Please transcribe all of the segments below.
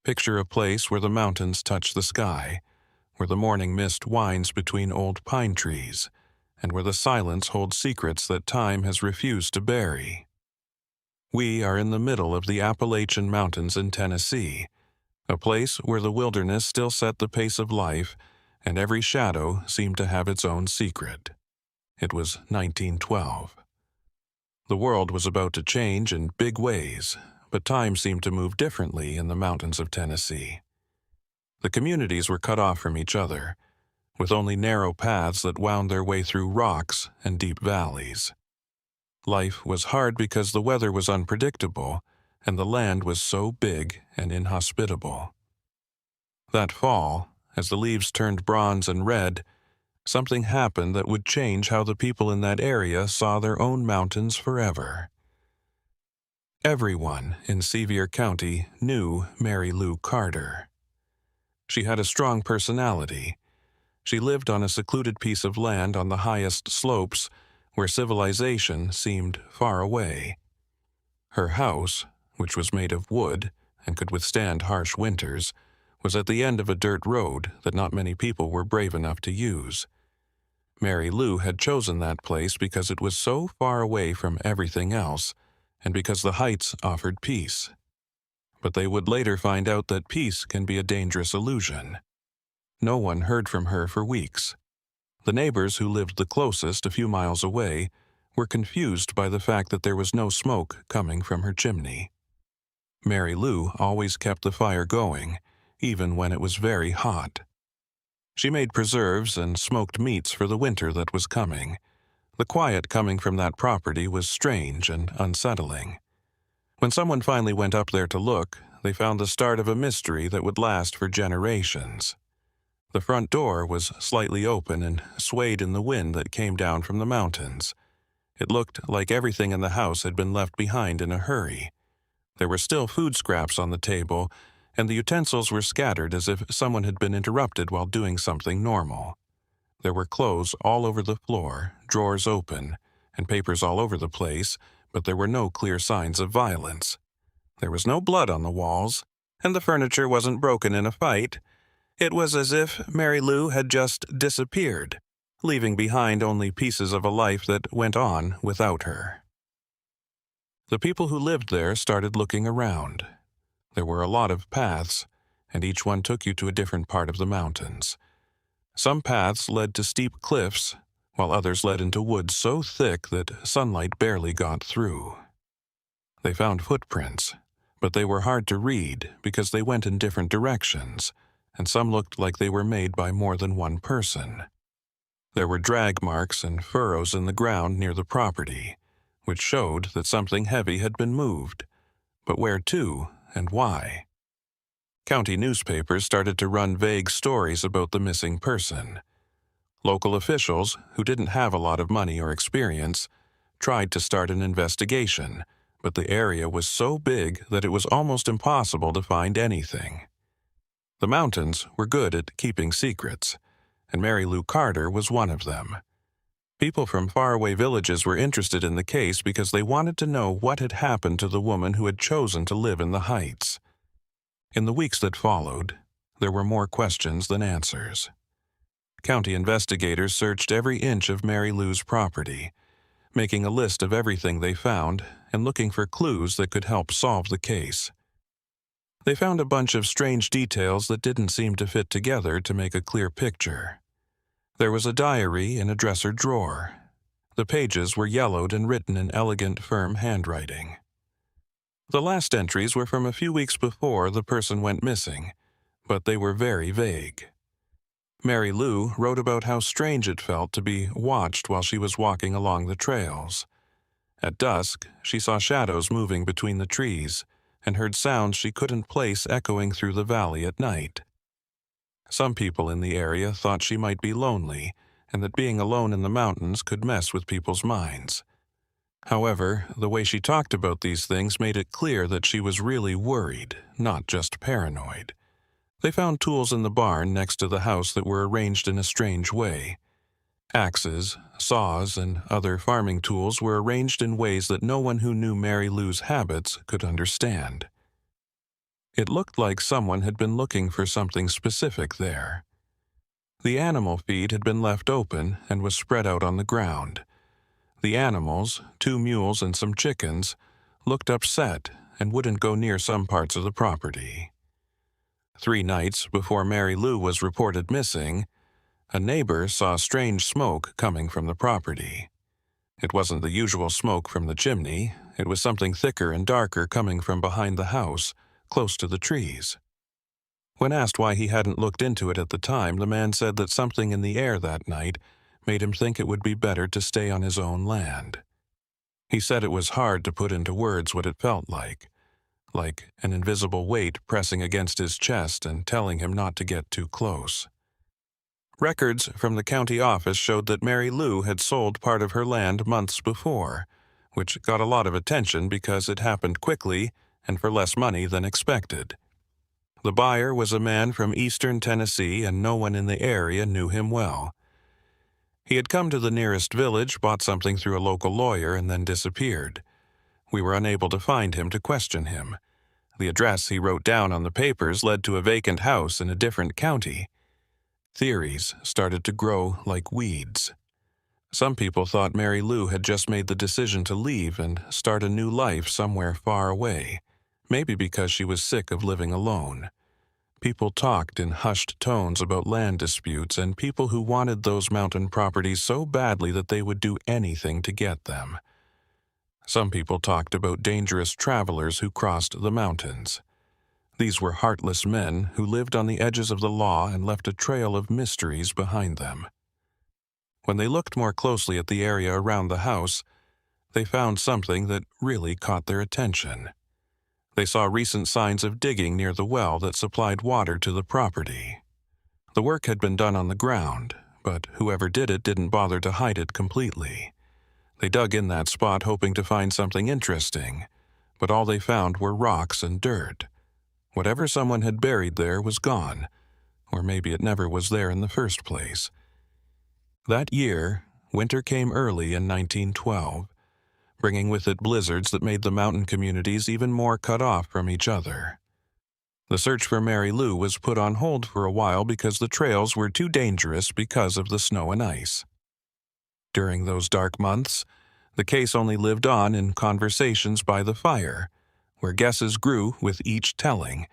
Picture a place where the mountains touch the sky, where the morning mist winds between old pine trees, and where the silence holds secrets that time has refused to bury. We are in the middle of the Appalachian Mountains in Tennessee, a place where the wilderness still set the pace of life, and every shadow seemed to have its own secret. It was 1912. The world was about to change in big ways, but time seemed to move differently in the mountains of Tennessee. The communities were cut off from each other, with only narrow paths that wound their way through rocks and deep valleys. Life was hard because the weather was unpredictable, and the land was so big and inhospitable. That fall, as the leaves turned bronze and red, something happened that would change how the people in that area saw their own mountains forever. Everyone in Sevier County knew Mary Lou Carter. She had a strong personality. She lived on a secluded piece of land on the highest slopes where civilization seemed far away. Her house, which was made of wood and could withstand harsh winters, was at the end of a dirt road that not many people were brave enough to use. Mary Lou had chosen that place because it was so far away from everything else, and because the heights offered peace. But they would later find out that peace can be a dangerous illusion. No one heard from her for weeks. The neighbors who lived the closest, a few miles away, were confused by the fact that there was no smoke coming from her chimney. Mary Lou always kept the fire going, even when it was very hot. She made preserves and smoked meats for the winter that was coming. The quiet coming from that property was strange and unsettling. When someone finally went up there to look, they found the start of a mystery that would last for generations. The front door was slightly open and swayed in the wind that came down from the mountains. It looked like everything in the house had been left behind in a hurry. There were still food scraps on the table, and the utensils were scattered as if someone had been interrupted while doing something normal. There were clothes all over the floor, drawers open, and papers all over the place, but there were no clear signs of violence. There was no blood on the walls, and the furniture wasn't broken in a fight. It was as if Mary Lou had just disappeared, leaving behind only pieces of a life that went on without her. The people who lived there started looking around. There were a lot of paths, and each one took you to a different part of the mountains. Some paths led to steep cliffs, while others led into woods so thick that sunlight barely got through. They found footprints, but they were hard to read because they went in different directions, and some looked like they were made by more than one person. There were drag marks and furrows in the ground near the property, which showed that something heavy had been moved. But where to and why? County newspapers started to run vague stories about the missing person. Local officials, who didn't have a lot of money or experience, tried to start an investigation, but the area was so big that it was almost impossible to find anything. The mountains were good at keeping secrets, and Mary Lou Carter was one of them. People from faraway villages were interested in the case because they wanted to know what had happened to the woman who had chosen to live in the heights. In the weeks that followed, there were more questions than answers. County investigators searched every inch of Mary Lou's property, making a list of everything they found and looking for clues that could help solve the case. They found a bunch of strange details that didn't seem to fit together to make a clear picture. There was a diary in a dresser drawer. The pages were yellowed and written in elegant, firm handwriting. The last entries were from a few weeks before the person went missing, but they were very vague. Mary Lou wrote about how strange it felt to be watched while she was walking along the trails. At dusk, she saw shadows moving between the trees and heard sounds she couldn't place echoing through the valley at night. Some people in the area thought she might be lonely and that being alone in the mountains could mess with people's minds. However, the way she talked about these things made it clear that she was really worried, not just paranoid. They found tools in the barn next to the house that were arranged in a strange way. Axes, saws, and other farming tools were arranged in ways that no one who knew Mary Lou's habits could understand. It looked like someone had been looking for something specific there. The animal feed had been left open and was spread out on the ground. The animals, 2 mules and some chickens, looked upset and wouldn't go near some parts of the property. 3 nights before Mary Lou was reported missing, a neighbor saw strange smoke coming from the property. It wasn't the usual smoke from the chimney. It was something thicker and darker coming from behind the house, close to the trees. When asked why he hadn't looked into it at the time, the man said that something in the air that night made him think it would be better to stay on his own land. He said it was hard to put into words what it felt like an invisible weight pressing against his chest and telling him not to get too close. Records from the county office showed that Mary Lou had sold part of her land months before, which got a lot of attention because it happened quickly and for less money than expected. The buyer was a man from eastern Tennessee, and no one in the area knew him well. He had come to the nearest village, bought something through a local lawyer, and then disappeared. We were unable to find him to question him. The address he wrote down on the papers led to a vacant house in a different county. Theories started to grow like weeds. Some people thought Mary Lou had just made the decision to leave and start a new life somewhere far away, maybe because she was sick of living alone. People talked in hushed tones about land disputes and people who wanted those mountain properties so badly that they would do anything to get them. Some people talked about dangerous travelers who crossed the mountains. These were heartless men who lived on the edges of the law and left a trail of mysteries behind them. When they looked more closely at the area around the house, they found something that really caught their attention. They saw recent signs of digging near the well that supplied water to the property. The work had been done on the ground, but whoever did it didn't bother to hide it completely. They dug in that spot hoping to find something interesting, but all they found were rocks and dirt. Whatever someone had buried there was gone, or maybe it never was there in the first place. That year, winter came early in 1912, bringing with it blizzards that made the mountain communities even more cut off from each other. The search for Mary Lou was put on hold for a while because the trails were too dangerous because of the snow and ice. During those dark months, the case only lived on in conversations by the fire, where guesses grew with each telling.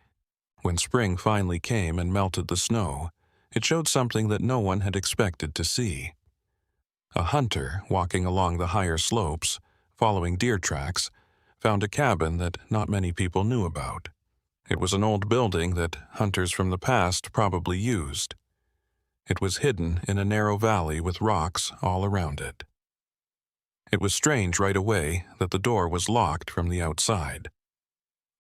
When spring finally came and melted the snow, it showed something that no one had expected to see. A hunter walking along the higher slopes, following deer tracks, found a cabin that not many people knew about. It was an old building that hunters from the past probably used. It was hidden in a narrow valley with rocks all around it. It was strange right away that the door was locked from the outside.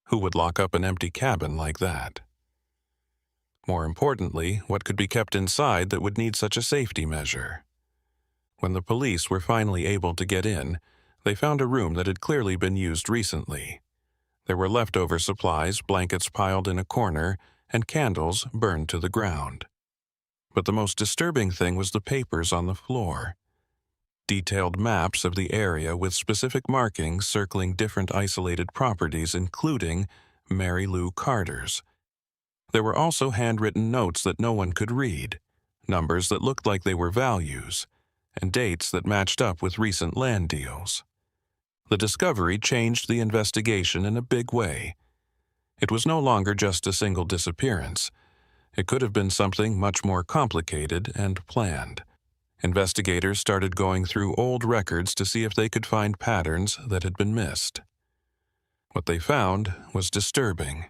Who would lock up an empty cabin like that? More importantly, what could be kept inside that would need such a safety measure? When the police were finally able to get in, they found a room that had clearly been used recently. There were leftover supplies, blankets piled in a corner, and candles burned to the ground. But the most disturbing thing was the papers on the floor. Detailed maps of the area with specific markings circling different isolated properties, including Mary Lou Carter's. There were also handwritten notes that no one could read, numbers that looked like they were values, and dates that matched up with recent land deals. The discovery changed the investigation in a big way. It was no longer just a single disappearance. It could have been something much more complicated and planned. Investigators started going through old records to see if they could find patterns that had been missed. What they found was disturbing.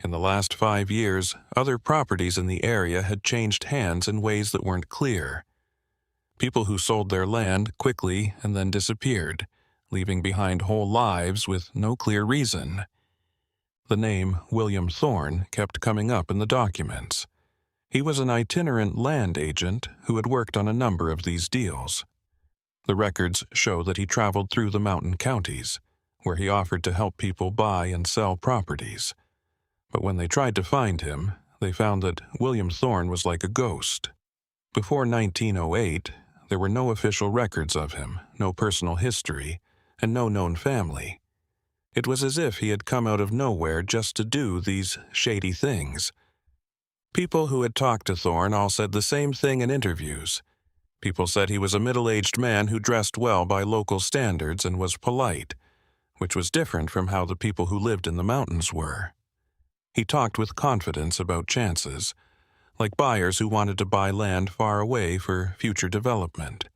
In the last 5 years, other properties in the area had changed hands in ways that weren't clear. People who sold their land quickly and then disappeared, leaving behind whole lives with no clear reason. The name William Thorne kept coming up in the documents. He was an itinerant land agent who had worked on a number of these deals. The records show that he traveled through the mountain counties, where he offered to help people buy and sell properties. But when they tried to find him, they found that William Thorne was like a ghost. Before 1908, there were no official records of him, no personal history, and no known family. It was as if he had come out of nowhere just to do these shady things. People who had talked to Thorne all said the same thing in interviews. People said he was a middle-aged man who dressed well by local standards and was polite, which was different from how the people who lived in the mountains were. He talked with confidence about chances, like buyers who wanted to buy land far away for future development.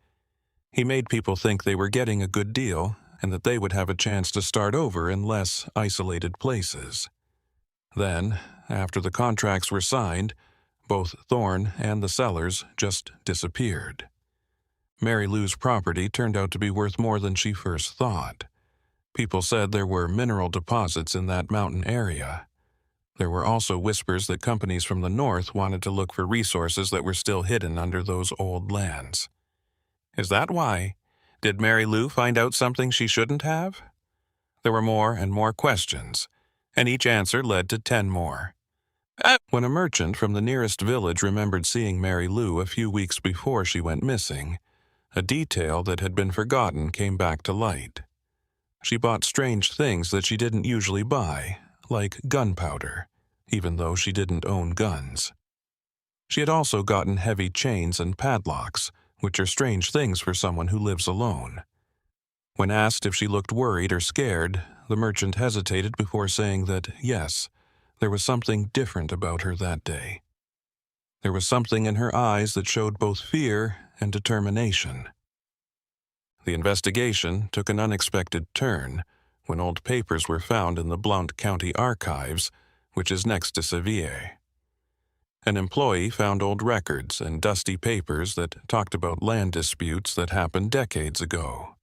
He made people think they were getting a good deal and that they would have a chance to start over in less isolated places. Then, after the contracts were signed, both Thorne and the sellers just disappeared. Mary Lou's property turned out to be worth more than she first thought. People said there were mineral deposits in that mountain area. There were also whispers that companies from the north wanted to look for resources that were still hidden under those old lands. Is that why? Did Mary Lou find out something she shouldn't have? There were more and more questions, and each answer led to 10 more. When a merchant from the nearest village remembered seeing Mary Lou a few weeks before she went missing, a detail that had been forgotten came back to light. She bought strange things that she didn't usually buy, like gunpowder, even though she didn't own guns. She had also gotten heavy chains and padlocks, which are strange things for someone who lives alone. When asked if she looked worried or scared, the merchant hesitated before saying that, yes, there was something different about her that day. There was something in her eyes that showed both fear and determination. The investigation took an unexpected turn when old papers were found in the Blount County Archives, which is next to Sevier. An employee found old records and dusty papers that talked about land disputes that happened decades ago.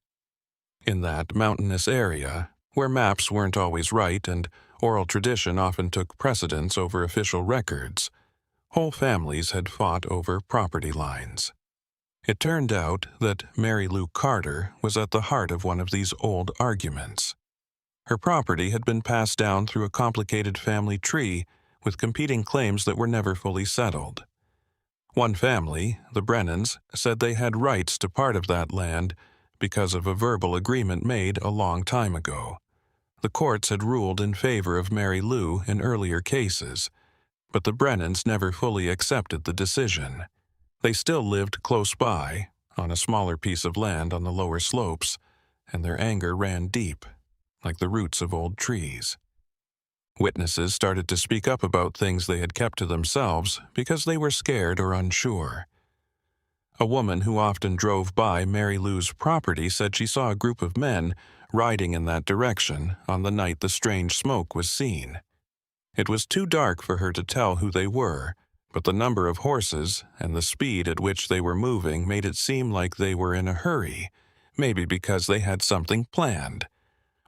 In that mountainous area, where maps weren't always right and oral tradition often took precedence over official records, whole families had fought over property lines. It turned out that Mary Lou Carter was at the heart of one of these old arguments. Her property had been passed down through a complicated family tree with competing claims that were never fully settled. One family, the Brennans, said they had rights to part of that land because of a verbal agreement made a long time ago. The courts had ruled in favor of Mary Lou in earlier cases, but the Brennans never fully accepted the decision. They still lived close by, on a smaller piece of land on the lower slopes, and their anger ran deep, like the roots of old trees. Witnesses started to speak up about things they had kept to themselves because they were scared or unsure. A woman who often drove by Mary Lou's property said she saw a group of men riding in that direction on the night the strange smoke was seen. It was too dark for her to tell who they were, but the number of horses and the speed at which they were moving made it seem like they were in a hurry, maybe because they had something planned.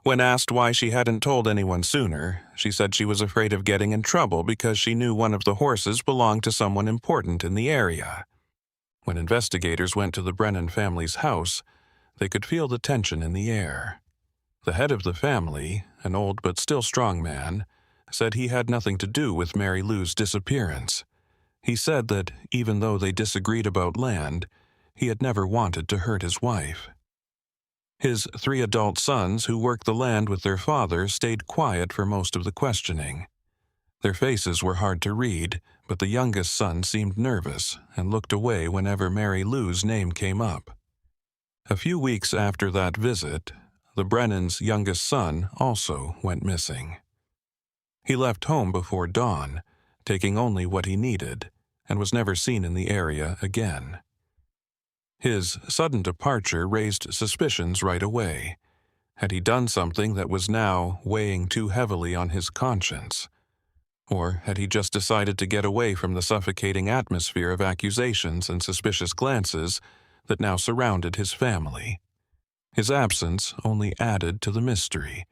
When asked why she hadn't told anyone sooner, she said she was afraid of getting in trouble because she knew one of the horses belonged to someone important in the area. When investigators went to the Brennan family's house, they could feel the tension in the air. The head of the family, an old but still strong man, said he had nothing to do with Mary Lou's disappearance. He said that, even though they disagreed about land, he had never wanted to hurt his wife. His 3 adult sons who worked the land with their father stayed quiet for most of the questioning. Their faces were hard to read, but the youngest son seemed nervous and looked away whenever Mary Lou's name came up. A few weeks after that visit, the Brennans' youngest son also went missing. He left home before dawn, taking only what he needed, and was never seen in the area again. His sudden departure raised suspicions right away. Had he done something that was now weighing too heavily on his conscience? Or had he just decided to get away from the suffocating atmosphere of accusations and suspicious glances that now surrounded his family? His absence only added to the mystery,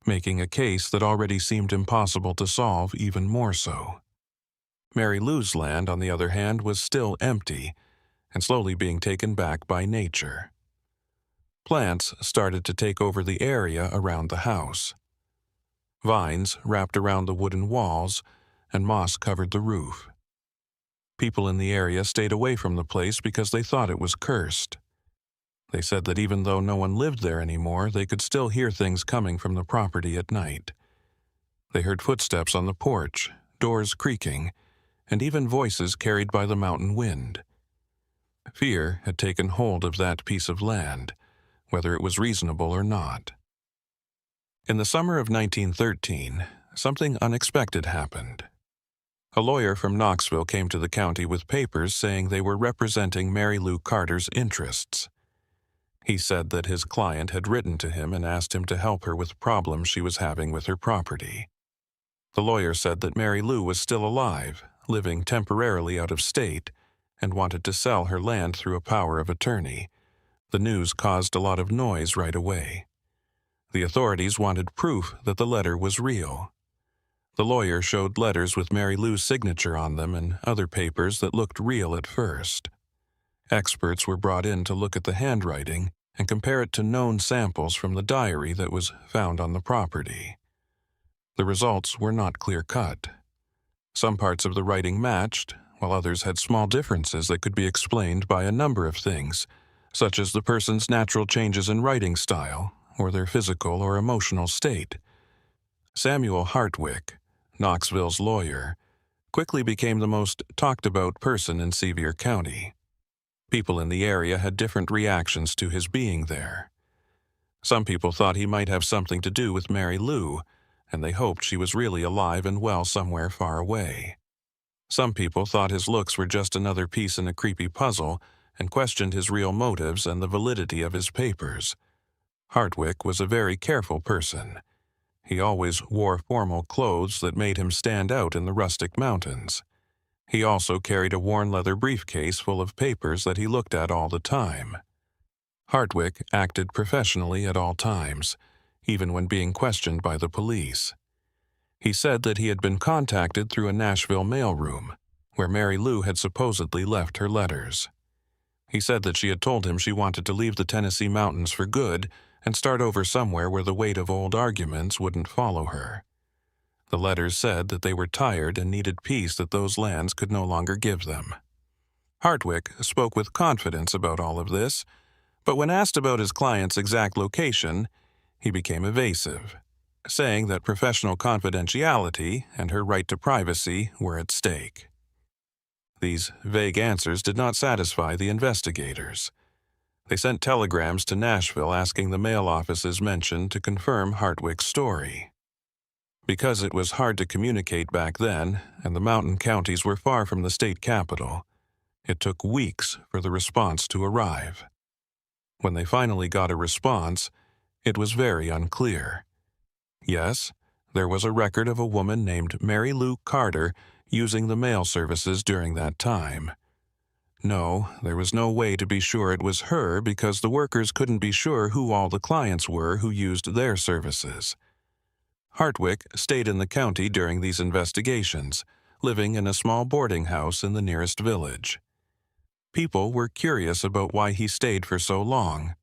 making a case that already seemed impossible to solve even more so. Mary Lou's land, on the other hand, was still empty and slowly being taken back by nature. Plants started to take over the area around the house. Vines wrapped around the wooden walls, and moss covered the roof. People in the area stayed away from the place because they thought it was cursed. They said that even though no one lived there anymore, they could still hear things coming from the property at night. They heard footsteps on the porch, doors creaking, and even voices carried by the mountain wind. Fear had taken hold of that piece of land, whether it was reasonable or not. In the summer of 1913, something unexpected happened. A lawyer from Knoxville came to the county with papers saying they were representing Mary Lou Carter's interests. He said that his client had written to him and asked him to help her with problems she was having with her property. The lawyer said that Mary Lou was still alive, living temporarily out of state, and wanted to sell her land through a power of attorney. The news caused a lot of noise right away. The authorities wanted proof that the letter was real. The lawyer showed letters with Mary Lou's signature on them and other papers that looked real at first. Experts were brought in to look at the handwriting and compare it to known samples from the diary that was found on the property. The results were not clear-cut. Some parts of the writing matched, while others had small differences that could be explained by a number of things, such as the person's natural changes in writing style or their physical or emotional state. Samuel Hartwick, Knoxville's lawyer, quickly became the most talked-about person in Sevier County. People in the area had different reactions to his being there. Some people thought he might have something to do with Mary Lou, and they hoped she was really alive and well somewhere far away. Some people thought his looks were just another piece in a creepy puzzle and questioned his real motives and the validity of his papers. Hartwick was a very careful person. He always wore formal clothes that made him stand out in the rustic mountains. He also carried a worn leather briefcase full of papers that he looked at all the time. Hartwick acted professionally at all times, even when being questioned by the police. He said that he had been contacted through a Nashville mailroom, where Mary Lou had supposedly left her letters. He said that she had told him she wanted to leave the Tennessee mountains for good and start over somewhere where the weight of old arguments wouldn't follow her. The letters said that they were tired and needed peace that those lands could no longer give them. Hartwick spoke with confidence about all of this, but when asked about his client's exact location, he became evasive, saying that professional confidentiality and her right to privacy were at stake. These vague answers did not satisfy the investigators. They sent telegrams to Nashville asking the mail offices mentioned to confirm Hartwick's story. Because it was hard to communicate back then, and the mountain counties were far from the state capital, it took weeks for the response to arrive. When they finally got a response, it was very unclear. Yes, there was a record of a woman named Mary Lou Carter using the mail services during that time. No, there was no way to be sure it was her because the workers couldn't be sure who all the clients were who used their services. Hartwick stayed in the county during these investigations, living in a small boarding house in the nearest village. People were curious about why he stayed for so long.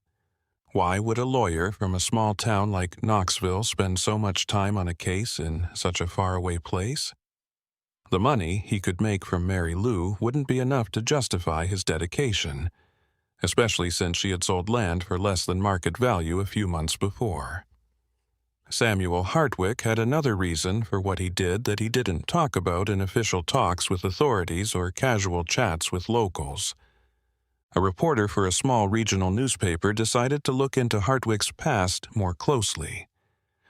Why would a lawyer from a small town like Knoxville spend so much time on a case in such a faraway place? The money he could make from Mary Lou wouldn't be enough to justify his dedication, especially since she had sold land for less than market value a few months before. Samuel Hartwick had another reason for what he did that he didn't talk about in official talks with authorities or casual chats with locals. A reporter for a small regional newspaper decided to look into Hartwick's past more closely.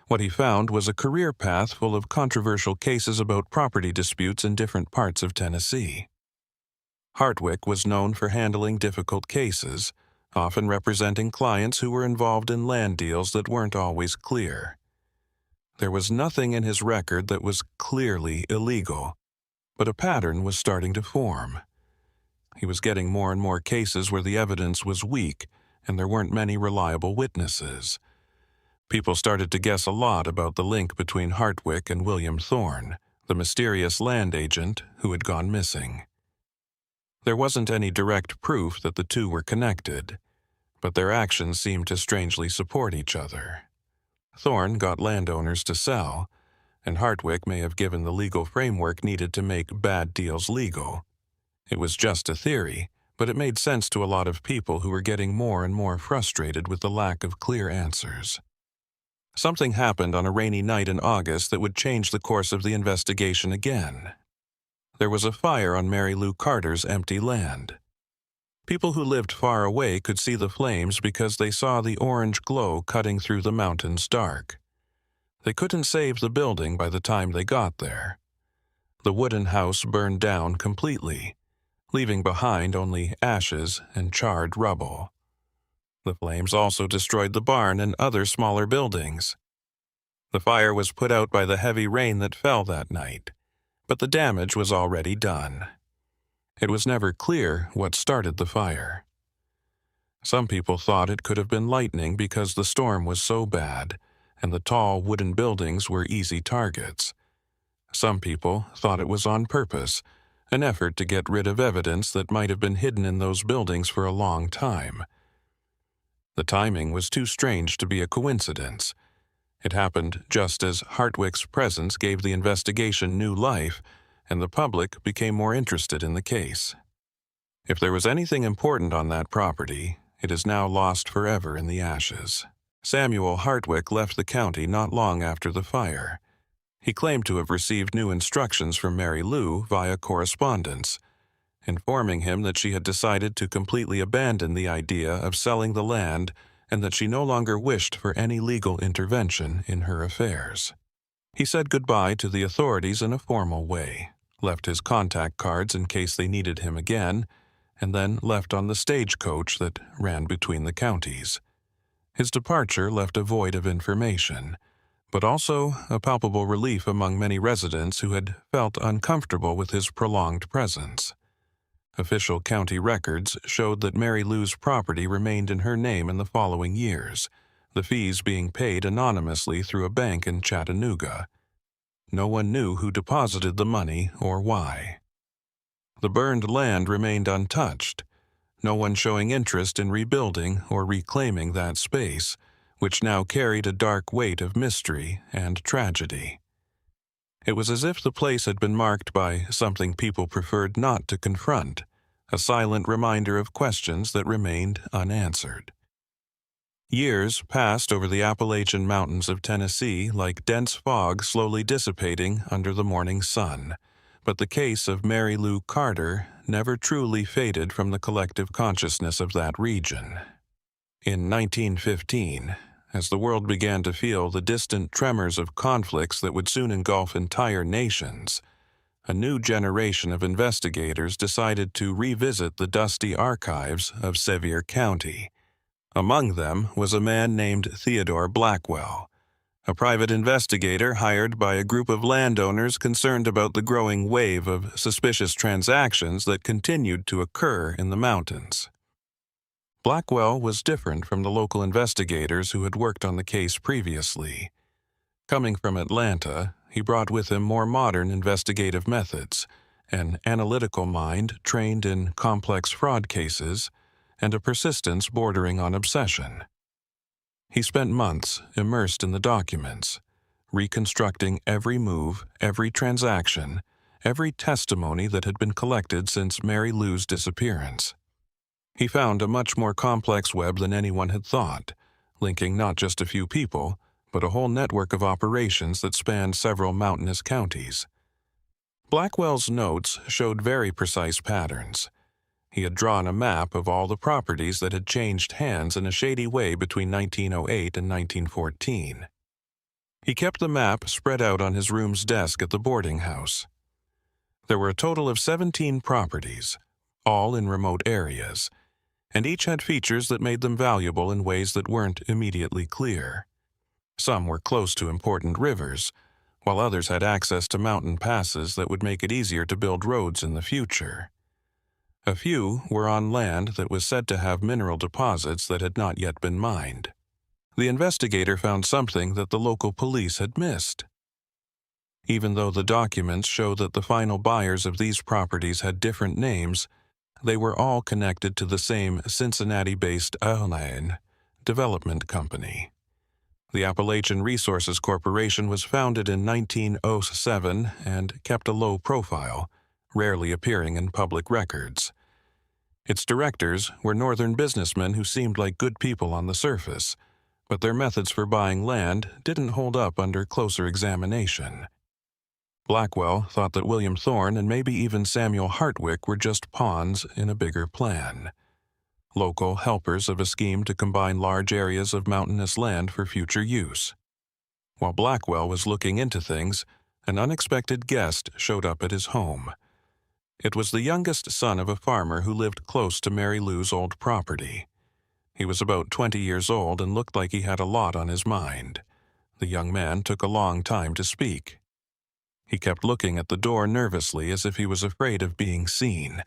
What he found was a career path full of controversial cases about property disputes in different parts of Tennessee. Hartwick was known for handling difficult cases, often representing clients who were involved in land deals that weren't always clear. There was nothing in his record that was clearly illegal, but a pattern was starting to form. He was getting more and more cases where the evidence was weak and there weren't many reliable witnesses. People started to guess a lot about the link between Hartwick and William Thorne, the mysterious land agent who had gone missing. There wasn't any direct proof that the two were connected, but their actions seemed to strangely support each other. Thorne got landowners to sell, and Hartwick may have given the legal framework needed to make bad deals legal. It was just a theory, but it made sense to a lot of people who were getting more and more frustrated with the lack of clear answers. Something happened on a rainy night in August that would change the course of the investigation again. There was a fire on Mary Lou Carter's empty land. People who lived far away could see the flames because they saw the orange glow cutting through the mountains dark. They couldn't save the building by the time they got there. The wooden house burned down completely, leaving behind only ashes and charred rubble. The flames also destroyed the barn and other smaller buildings. The fire was put out by the heavy rain that fell that night, but the damage was already done. It was never clear what started the fire. Some people thought it could have been lightning because the storm was so bad, and the tall wooden buildings were easy targets. Some people thought it was on purpose, an effort to get rid of evidence that might have been hidden in those buildings for a long time. The timing was too strange to be a coincidence. It happened just as Hartwick's presence gave the investigation new life, and the public became more interested in the case. If there was anything important on that property, it is now lost forever in the ashes. Samuel Hartwick left the county not long after the fire. He claimed to have received new instructions from Mary Lou via correspondence, informing him that she had decided to completely abandon the idea of selling the land and that she no longer wished for any legal intervention in her affairs. He said goodbye to the authorities in a formal way, left his contact cards in case they needed him again, and then left on the stagecoach that ran between the counties. His departure left a void of information, but also a palpable relief among many residents who had felt uncomfortable with his prolonged presence. Official county records showed that Mary Lou's property remained in her name in the following years, the fees being paid anonymously through a bank in Chattanooga. No one knew who deposited the money or why. The burned land remained untouched, no one showing interest in rebuilding or reclaiming that space, which now carried a dark weight of mystery and tragedy. It was as if the place had been marked by something people preferred not to confront, a silent reminder of questions that remained unanswered. Years passed over the Appalachian mountains of Tennessee like dense fog slowly dissipating under the morning sun, but the case of Mary Lou Carter never truly faded from the collective consciousness of that region. In 1915, as the world began to feel the distant tremors of conflicts that would soon engulf entire nations, a new generation of investigators decided to revisit the dusty archives of Sevier County. Among them was a man named Theodore Blackwell, a private investigator hired by a group of landowners concerned about the growing wave of suspicious transactions that continued to occur in the mountains. Blackwell was different from the local investigators who had worked on the case previously. Coming from Atlanta, he brought with him more modern investigative methods, an analytical mind trained in complex fraud cases, and a persistence bordering on obsession. He spent months immersed in the documents, reconstructing every move, every transaction, every testimony that had been collected since Mary Lou's disappearance. He found a much more complex web than anyone had thought, linking not just a few people, but a whole network of operations that spanned several mountainous counties. Blackwell's notes showed very precise patterns. He had drawn a map of all the properties that had changed hands in a shady way between 1908 and 1914. He kept the map spread out on his room's desk at the boarding house. There were a total of 17 properties, all in remote areas, and each had features that made them valuable in ways that weren't immediately clear. Some were close to important rivers, while others had access to mountain passes that would make it easier to build roads in the future. A few were on land that was said to have mineral deposits that had not yet been mined. The investigator found something that the local police had missed. Even though the documents show that the final buyers of these properties had different names, they were all connected to the same Cincinnati-based Fraudulent development company. The Appalachian Resources Corporation was founded in 1907 and kept a low profile, rarely appearing in public records. Its directors were northern businessmen who seemed like good people on the surface, but their methods for buying land didn't hold up under closer examination. Blackwell thought that William Thorne and maybe even Samuel Hartwick were just pawns in a bigger plan, local helpers of a scheme to combine large areas of mountainous land for future use. While Blackwell was looking into things, an unexpected guest showed up at his home. It was the youngest son of a farmer who lived close to Mary Lou's old property. He was about 20 years old and looked like he had a lot on his mind. The young man took a long time to speak. He kept looking at the door nervously as if he was afraid of being seen.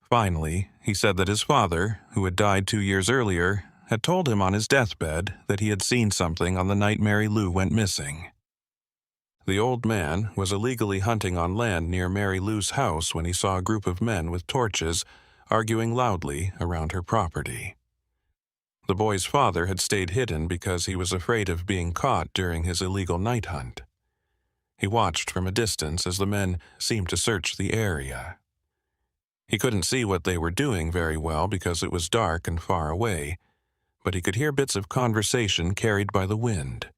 Finally, he said that his father, who had died 2 years earlier, had told him on his deathbed that he had seen something on the night Mary Lou went missing. The old man was illegally hunting on land near Mary Lou's house when he saw a group of men with torches arguing loudly around her property. The boy's father had stayed hidden because he was afraid of being caught during his illegal night hunt. He watched from a distance as the men seemed to search the area. He couldn't see what they were doing very well because it was dark and far away, but he could hear bits of conversation carried by the wind.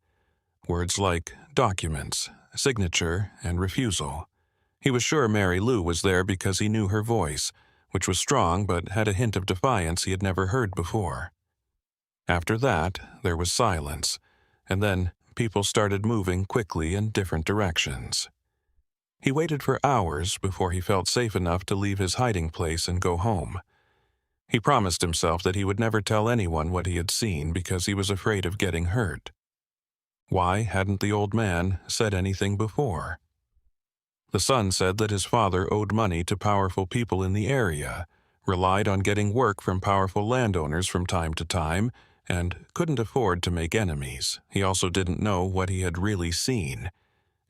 Words like documents, signature, and refusal. He was sure Mary Lou was there because he knew her voice, which was strong but had a hint of defiance he had never heard before. After that, there was silence, and then people started moving quickly in different directions. He waited for hours before he felt safe enough to leave his hiding place and go home. He promised himself that he would never tell anyone what he had seen because he was afraid of getting hurt. Why hadn't the old man said anything before? The son said that his father owed money to powerful people in the area, relied on getting work from powerful landowners from time to time, and couldn't afford to make enemies. He also didn't know what he had really seen,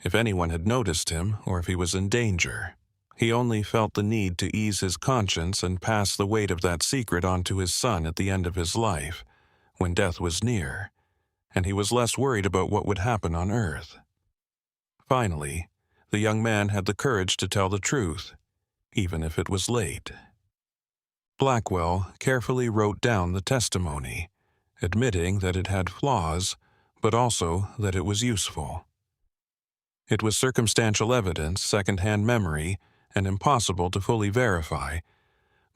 if anyone had noticed him or if he was in danger. He only felt the need to ease his conscience and pass the weight of that secret on to his son at the end of his life, when death was near, and he was less worried about what would happen on Earth. Finally, the young man had the courage to tell the truth, even if it was late. Blackwell carefully wrote down the testimony, admitting that it had flaws, but also that it was useful. It was circumstantial evidence, second-hand memory, and impossible to fully verify,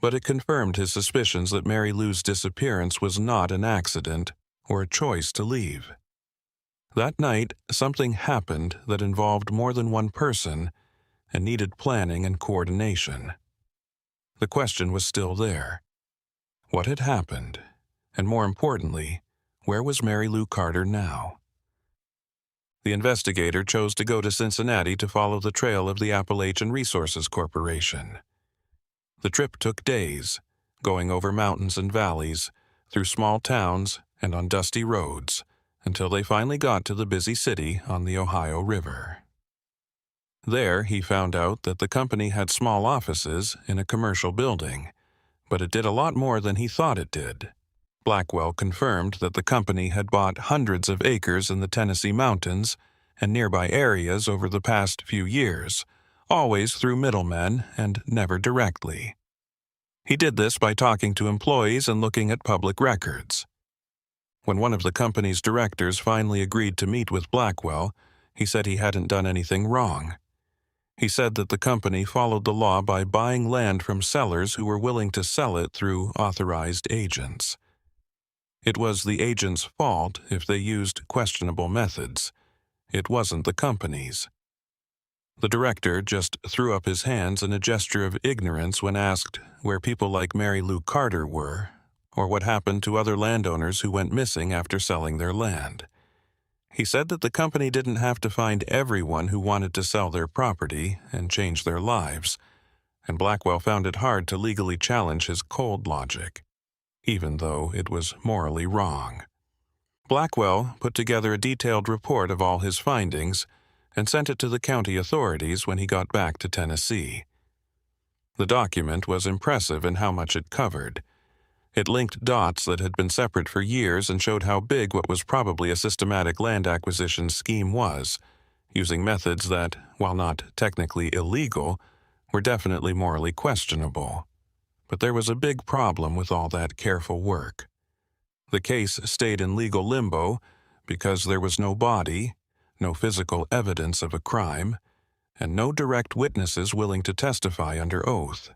but it confirmed his suspicions that Mary Lou's disappearance was not an accident or a choice to leave. That night, something happened that involved more than one person and needed planning and coordination. The question was still there. What had happened? And more importantly, where was Mary Lou Carter now? The investigator chose to go to Cincinnati to follow the trail of the Appalachian Resources Corporation. The trip took days, going over mountains and valleys, through small towns, and on dusty roads, until they finally got to the busy city on the Ohio River. There he found out that the company had small offices in a commercial building, but it did a lot more than he thought it did. Blackwell confirmed that the company had bought hundreds of acres in the Tennessee mountains and nearby areas over the past few years, always through middlemen and never directly. He did this by talking to employees and looking at public records. When one of the company's directors finally agreed to meet with Blackwell, he said he hadn't done anything wrong. He said that the company followed the law by buying land from sellers who were willing to sell it through authorized agents. It was the agent's fault if they used questionable methods. It wasn't the company's. The director just threw up his hands in a gesture of ignorance when asked where people like Mary Lou Carter were, or what happened to other landowners who went missing after selling their land. He said that the company didn't have to find everyone who wanted to sell their property and change their lives, and Blackwell found it hard to legally challenge his cold logic, even though it was morally wrong. Blackwell put together a detailed report of all his findings and sent it to the county authorities when he got back to Tennessee. The document was impressive in how much it covered. It linked dots that had been separate for years and showed how big what was probably a systematic land acquisition scheme was, using methods that, while not technically illegal, were definitely morally questionable. But there was a big problem with all that careful work. The case stayed in legal limbo because there was no body, no physical evidence of a crime, and no direct witnesses willing to testify under oath.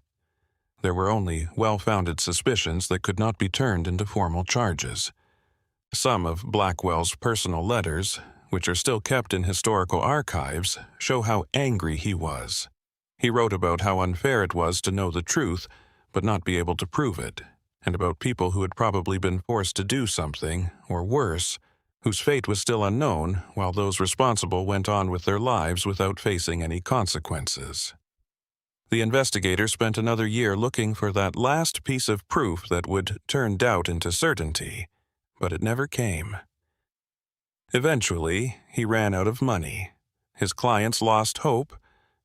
There were only well-founded suspicions that could not be turned into formal charges. Some of Blackwell's personal letters, which are still kept in historical archives, show how angry he was. He wrote about how unfair it was to know the truth but not be able to prove it, and about people who had probably been forced to do something, or worse, whose fate was still unknown, while those responsible went on with their lives without facing any consequences. The investigator spent another year looking for that last piece of proof that would turn doubt into certainty, but it never came. Eventually, he ran out of money. His clients lost hope,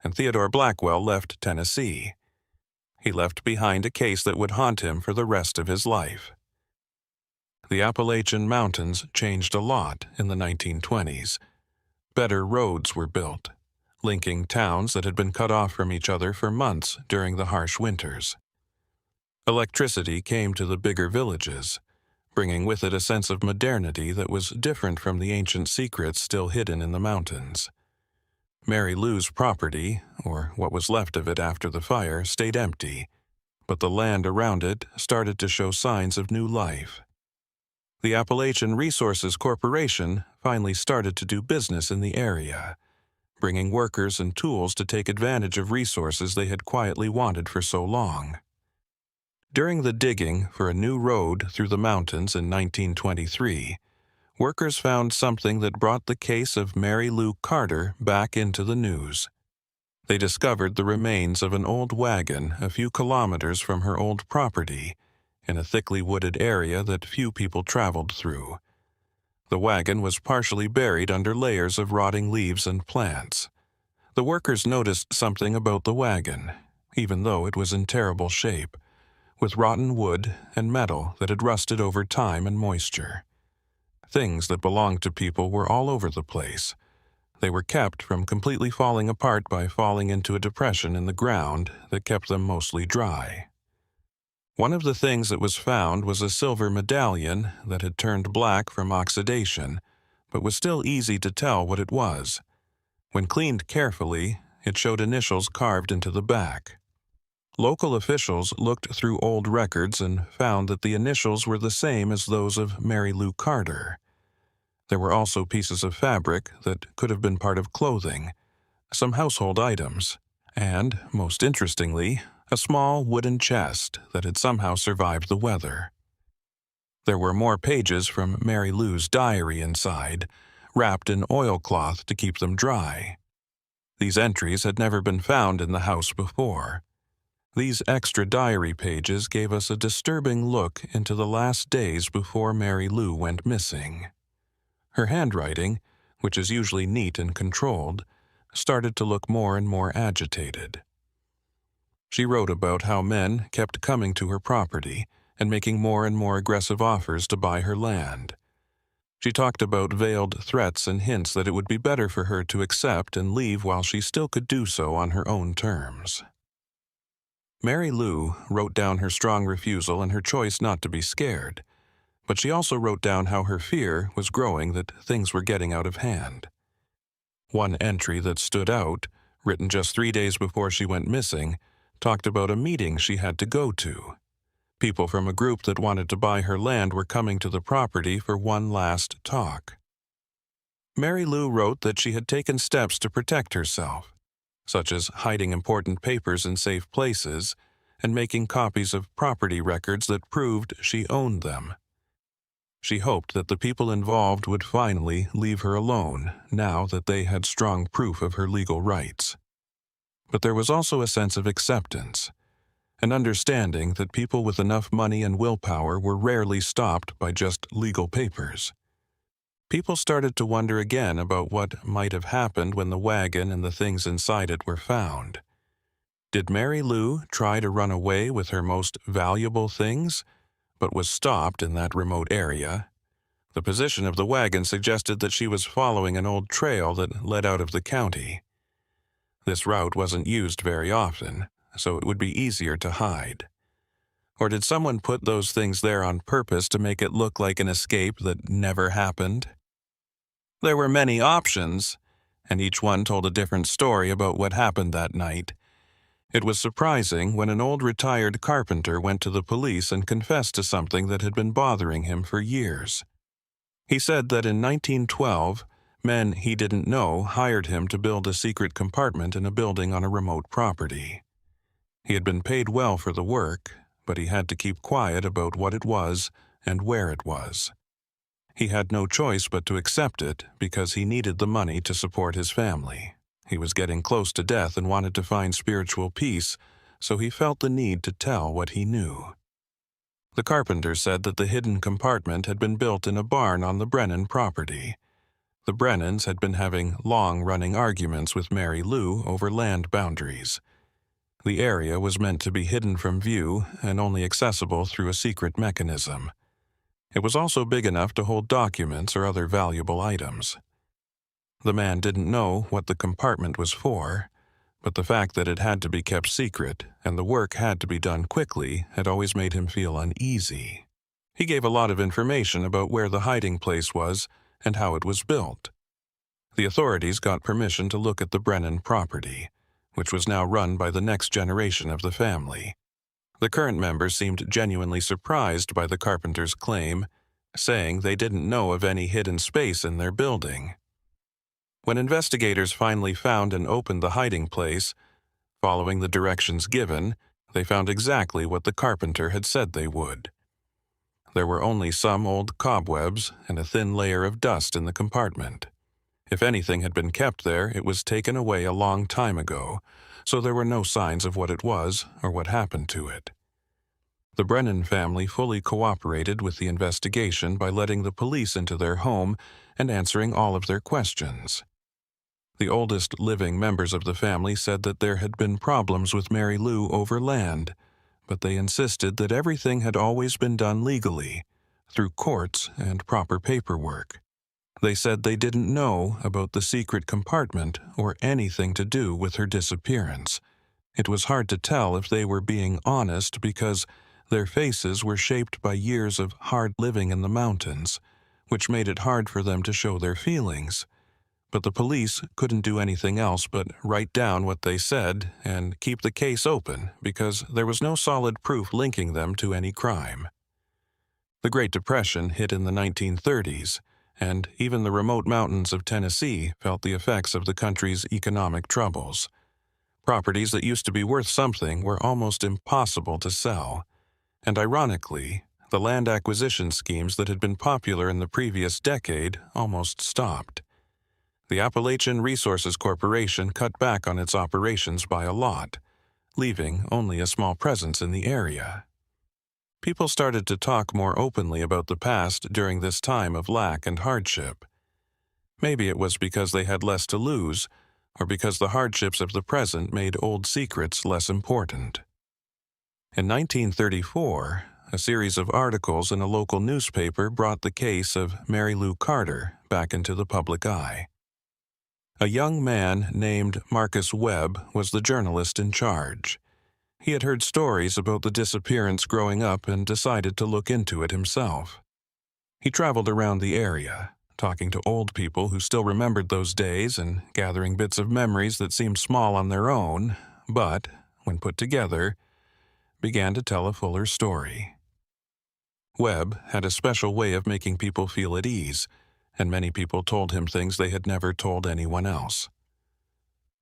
and Theodore Blackwell left Tennessee. He left behind a case that would haunt him for the rest of his life. The Appalachian Mountains changed a lot in the 1920s. Better roads were built, linking towns that had been cut off from each other for months during the harsh winters. Electricity came to the bigger villages, bringing with it a sense of modernity that was different from the ancient secrets still hidden in the mountains. Mary Lou's property, or what was left of it after the fire, stayed empty, but the land around it started to show signs of new life. The Appalachian Resources Corporation finally started to do business in the area, bringing workers and tools to take advantage of resources they had quietly wanted for so long. During the digging for a new road through the mountains in 1923, workers found something that brought the case of Mary Lou Carter back into the news. They discovered the remains of an old wagon a few kilometers from her old property, in a thickly wooded area that few people traveled through. The wagon was partially buried under layers of rotting leaves and plants. The workers noticed something about the wagon, even though it was in terrible shape, with rotten wood and metal that had rusted over time and moisture. Things that belonged to people were all over the place. They were kept from completely falling apart by falling into a depression in the ground that kept them mostly dry. One of the things that was found was a silver medallion that had turned black from oxidation, but was still easy to tell what it was. When cleaned carefully, it showed initials carved into the back. Local officials looked through old records and found that the initials were the same as those of Mary Lou Carter. There were also pieces of fabric that could have been part of clothing, some household items, and, most interestingly, a small wooden chest that had somehow survived the weather. There were more pages from Mary Lou's diary inside, wrapped in oilcloth to keep them dry. These entries had never been found in the house before. These extra diary pages gave us a disturbing look into the last days before Mary Lou went missing. Her handwriting, which is usually neat and controlled, started to look more and more agitated. She wrote about how men kept coming to her property and making more and more aggressive offers to buy her land. She talked about veiled threats and hints that it would be better for her to accept and leave while she still could do so on her own terms. Mary Lou wrote down her strong refusal and her choice not to be scared, but she also wrote down how her fear was growing that things were getting out of hand. One entry that stood out, written just 3 days before she went missing, talked about a meeting she had to go to. People from a group that wanted to buy her land were coming to the property for one last talk. Mary Lou wrote that she had taken steps to protect herself, such as hiding important papers in safe places and making copies of property records that proved she owned them. She hoped that the people involved would finally leave her alone now that they had strong proof of her legal rights. But there was also a sense of acceptance, an understanding that people with enough money and willpower were rarely stopped by just legal papers. People started to wonder again about what might have happened when the wagon and the things inside it were found. Did Mary Lou try to run away with her most valuable things, but was stopped in that remote area? The position of the wagon suggested that she was following an old trail that led out of the county. This route wasn't used very often, so it would be easier to hide. Or did someone put those things there on purpose to make it look like an escape that never happened? There were many options, and each one told a different story about what happened that night. It was surprising when an old retired carpenter went to the police and confessed to something that had been bothering him for years. He said that in 1912, men he didn't know hired him to build a secret compartment in a building on a remote property. He had been paid well for the work, but he had to keep quiet about what it was and where it was. He had no choice but to accept it because he needed the money to support his family. He was getting close to death and wanted to find spiritual peace, so he felt the need to tell what he knew. The carpenter said that the hidden compartment had been built in a barn on the Brennan property. The Brennans had been having long-running arguments with Mary Lou over land boundaries. The area was meant to be hidden from view and only accessible through a secret mechanism. It was also big enough to hold documents or other valuable items. The man didn't know what the compartment was for, but the fact that it had to be kept secret and the work had to be done quickly had always made him feel uneasy. He gave a lot of information about where the hiding place was and how it was built. The authorities got permission to look at the Brennan property, which was now run by the next generation of the family. The current members seemed genuinely surprised by the carpenter's claim, saying they didn't know of any hidden space in their building. When investigators finally found and opened the hiding place, following the directions given, they found exactly what the carpenter had said they would. There were only some old cobwebs and a thin layer of dust in the compartment. If anything had been kept there, it was taken away a long time ago, so there were no signs of what it was or what happened to it. The Brennan family fully cooperated with the investigation by letting the police into their home and answering all of their questions. The oldest living members of the family said that there had been problems with Mary Lou over land, but they insisted that everything had always been done legally, through courts and proper paperwork. They said they didn't know about the secret compartment or anything to do with her disappearance. It was hard to tell if they were being honest because their faces were shaped by years of hard living in the mountains, which made it hard for them to show their feelings. But the police couldn't do anything else but write down what they said and keep the case open because there was no solid proof linking them to any crime. The Great Depression hit in the 1930s, and even the remote mountains of Tennessee felt the effects of the country's economic troubles. Properties that used to be worth something were almost impossible to sell, and ironically, the land acquisition schemes that had been popular in the previous decade almost stopped. The Appalachian Resources Corporation cut back on its operations by a lot, leaving only a small presence in the area. People started to talk more openly about the past during this time of lack and hardship. Maybe it was because they had less to lose, or because the hardships of the present made old secrets less important. In 1934, a series of articles in a local newspaper brought the case of Mary Lou Carter back into the public eye. A young man named Marcus Webb was the journalist in charge. He had heard stories about the disappearance growing up and decided to look into it himself. He traveled around the area, talking to old people who still remembered those days and gathering bits of memories that seemed small on their own, but, when put together, began to tell a fuller story. Webb had a special way of making people feel at ease, and many people told him things they had never told anyone else.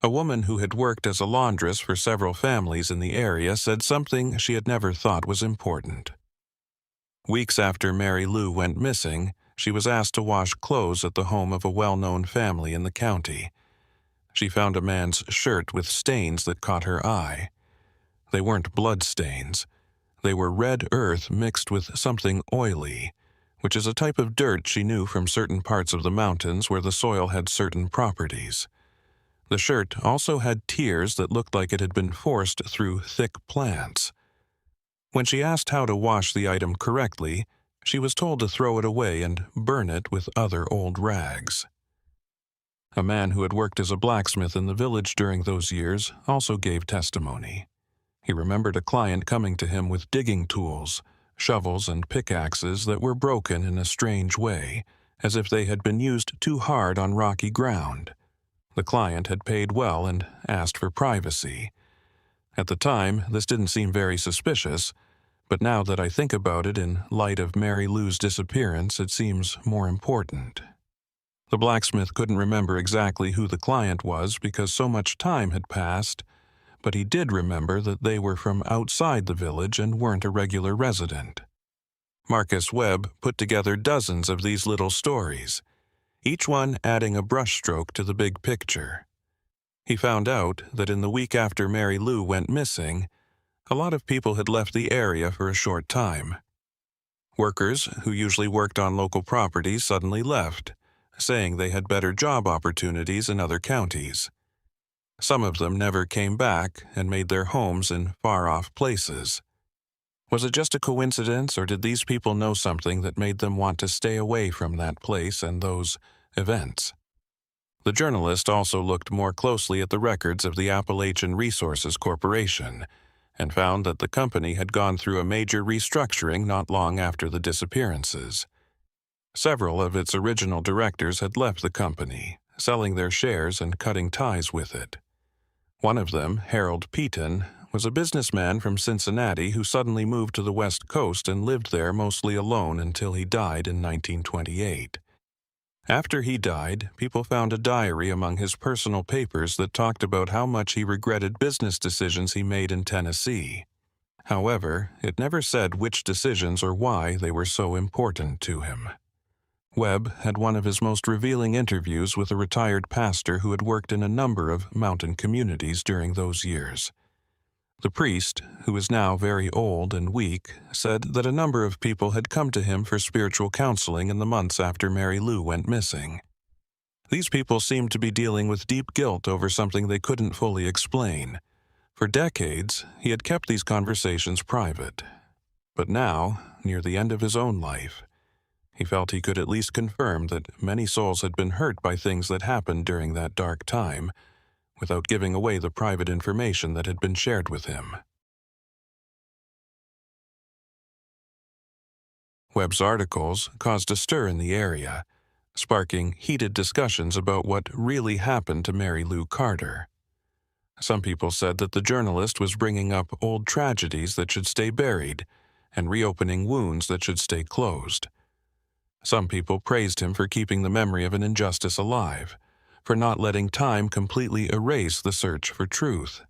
A woman who had worked as a laundress for several families in the area said something she had never thought was important. Weeks after Mary Lou went missing, she was asked to wash clothes at the home of a well-known family in the county. She found a man's shirt with stains that caught her eye. They weren't blood stains. They were red earth mixed with something oily, which is a type of dirt she knew from certain parts of the mountains where the soil had certain properties. The shirt also had tears that looked like it had been forced through thick plants. When she asked how to wash the item correctly, she was told to throw it away and burn it with other old rags. A man who had worked as a blacksmith in the village during those years also gave testimony. He remembered a client coming to him with digging tools, shovels and pickaxes that were broken in a strange way, as if they had been used too hard on rocky ground. The client had paid well and asked for privacy. At the time, this didn't seem very suspicious, but now that I think about it in light of Mary Lou's disappearance, it seems more important. The blacksmith couldn't remember exactly who the client was because so much time had passed, but he did remember that they were from outside the village and weren't a regular resident. Marcus Webb put together dozens of these little stories, each one adding a brushstroke to the big picture. He found out that in the week after Mary Lou went missing, a lot of people had left the area for a short time. Workers who usually worked on local properties suddenly left, saying they had better job opportunities in other counties. Some of them never came back and made their homes in far-off places. Was it just a coincidence, or did these people know something that made them want to stay away from that place and those events? The journalist also looked more closely at the records of the Appalachian Resources Corporation and found that the company had gone through a major restructuring not long after the disappearances. Several of its original directors had left the company, selling their shares and cutting ties with it. One of them, Harold Peaton, was a businessman from Cincinnati who suddenly moved to the West Coast and lived there mostly alone until he died in 1928. After he died, people found a diary among his personal papers that talked about how much he regretted business decisions he made in Tennessee. However, it never said which decisions or why they were so important to him. Webb had one of his most revealing interviews with a retired pastor who had worked in a number of mountain communities during those years. The priest, who is now very old and weak, said that a number of people had come to him for spiritual counseling in the months after Mary Lou went missing. These people seemed to be dealing with deep guilt over something they couldn't fully explain. For decades, he had kept these conversations private. But now, near the end of his own life, he felt he could at least confirm that many souls had been hurt by things that happened during that dark time, without giving away the private information that had been shared with him. Webb's articles caused a stir in the area, sparking heated discussions about what really happened to Mary Lou Carter. Some people said that the journalist was bringing up old tragedies that should stay buried and reopening wounds that should stay closed. Some people praised him for keeping the memory of an injustice alive, for not letting time completely erase the search for truth.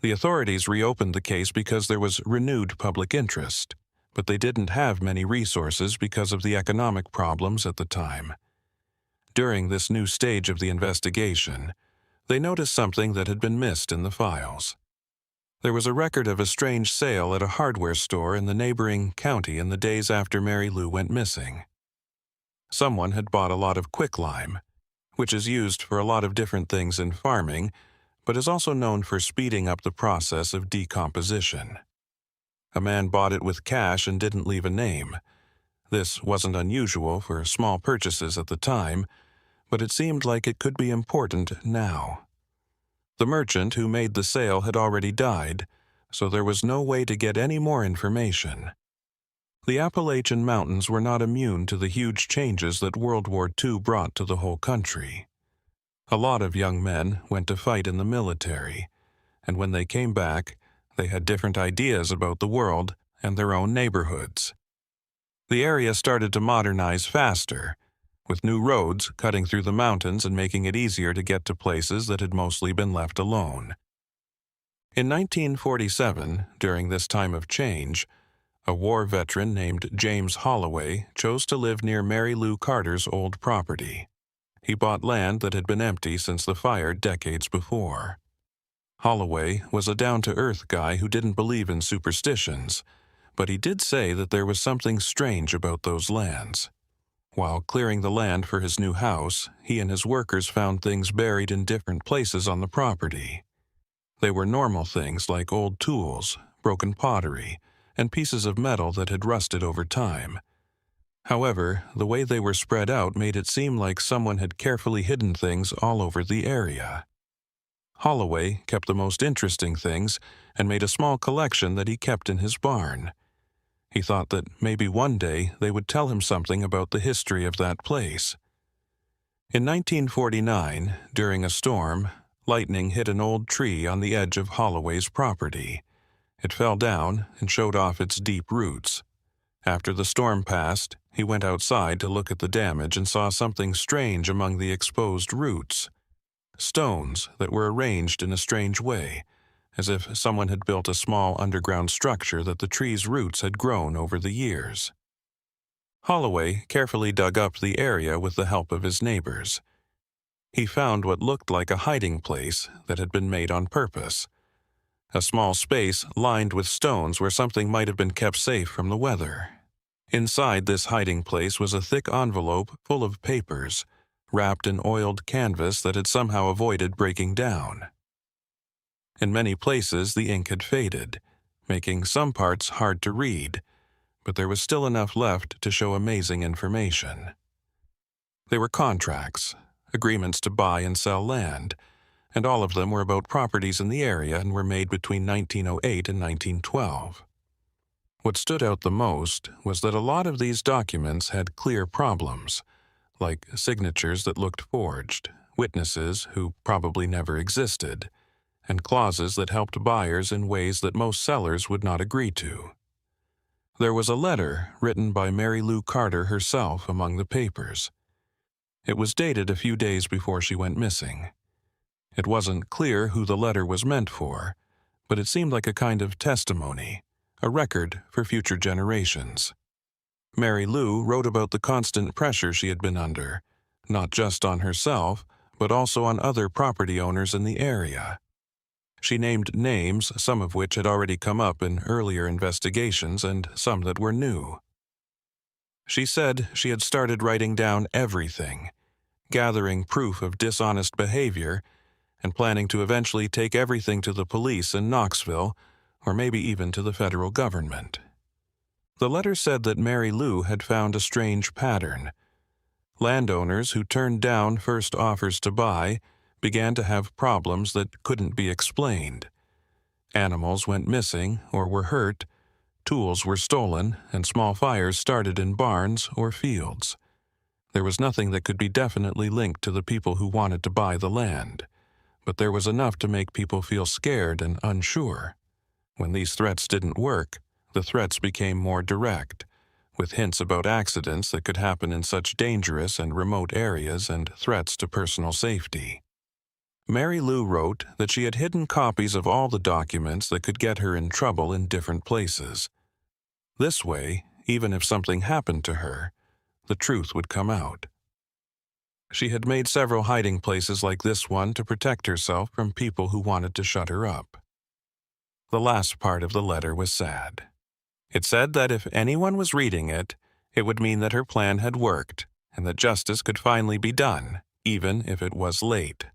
The authorities reopened the case because there was renewed public interest, but they didn't have many resources because of the economic problems at the time. During this new stage of the investigation, they noticed something that had been missed in the files. There was a record of a strange sale at a hardware store in the neighboring county in the days after Mary Lou went missing. Someone had bought a lot of quicklime, which is used for a lot of different things in farming, but is also known for speeding up the process of decomposition. A man bought it with cash and didn't leave a name. This wasn't unusual for small purchases at the time, but it seemed like it could be important now. The merchant who made the sale had already died, so there was no way to get any more information. The Appalachian Mountains were not immune to the huge changes that World War II brought to the whole country. A lot of young men went to fight in the military, and when they came back, they had different ideas about the world and their own neighborhoods. The area started to modernize faster, with new roads cutting through the mountains and making it easier to get to places that had mostly been left alone. In 1947, during this time of change, a war veteran named James Holloway chose to live near Mary Lou Carter's old property. He bought land that had been empty since the fire decades before. Holloway was a down-to-earth guy who didn't believe in superstitions, but he did say that there was something strange about those lands. While clearing the land for his new house, he and his workers found things buried in different places on the property. They were normal things like old tools, broken pottery, and pieces of metal that had rusted over time. However, the way they were spread out made it seem like someone had carefully hidden things all over the area. Holloway kept the most interesting things and made a small collection that he kept in his barn. He thought that maybe one day they would tell him something about the history of that place. In 1949, during a storm, lightning hit an old tree on the edge of Holloway's property. It fell down and showed off its deep roots. After the storm passed, he went outside to look at the damage and saw something strange among the exposed roots. Stones that were arranged in a strange way, as if someone had built a small underground structure that the tree's roots had grown over the years. Holloway carefully dug up the area with the help of his neighbors. He found what looked like a hiding place that had been made on purpose. A small space lined with stones where something might have been kept safe from the weather. Inside this hiding place was a thick envelope full of papers, wrapped in oiled canvas that had somehow avoided breaking down. In many places the ink had faded, making some parts hard to read, but there was still enough left to show amazing information. They were contracts, agreements to buy and sell land, and all of them were about properties in the area and were made between 1908 and 1912. What stood out the most was that a lot of these documents had clear problems, like signatures that looked forged, witnesses who probably never existed, and clauses that helped buyers in ways that most sellers would not agree to. There was a letter written by Mary Lou Carter herself among the papers. It was dated a few days before she went missing. It wasn't clear who the letter was meant for, but it seemed like a kind of testimony, a record for future generations. Mary Lou wrote about the constant pressure she had been under, not just on herself, but also on other property owners in the area. She named names, some of which had already come up in earlier investigations and some that were new. She said she had started writing down everything, gathering proof of dishonest behavior, and planning to eventually take everything to the police in Knoxville, or maybe even to the federal government. The letter said that Mary Lou had found a strange pattern. Landowners who turned down first offers to buy began to have problems that couldn't be explained. Animals went missing or were hurt, tools were stolen, and small fires started in barns or fields. There was nothing that could be definitely linked to the people who wanted to buy the land, but there was enough to make people feel scared and unsure. When these threats didn't work, the threats became more direct, with hints about accidents that could happen in such dangerous and remote areas and threats to personal safety. Mary Lou wrote that she had hidden copies of all the documents that could get her in trouble in different places. This way, even if something happened to her, the truth would come out. She had made several hiding places like this one to protect herself from people who wanted to shut her up. The last part of the letter was sad. It said that if anyone was reading it, it would mean that her plan had worked and that justice could finally be done, even if it was late.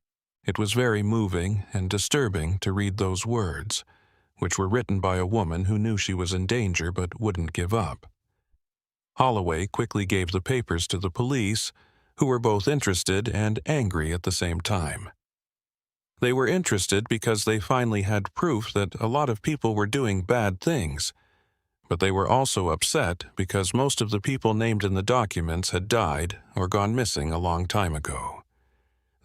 It was very moving and disturbing to read those words, which were written by a woman who knew she was in danger but wouldn't give up. Holloway quickly gave the papers to the police, who were both interested and angry at the same time. They were interested because they finally had proof that a lot of people were doing bad things, but they were also upset because most of the people named in the documents had died or gone missing a long time ago.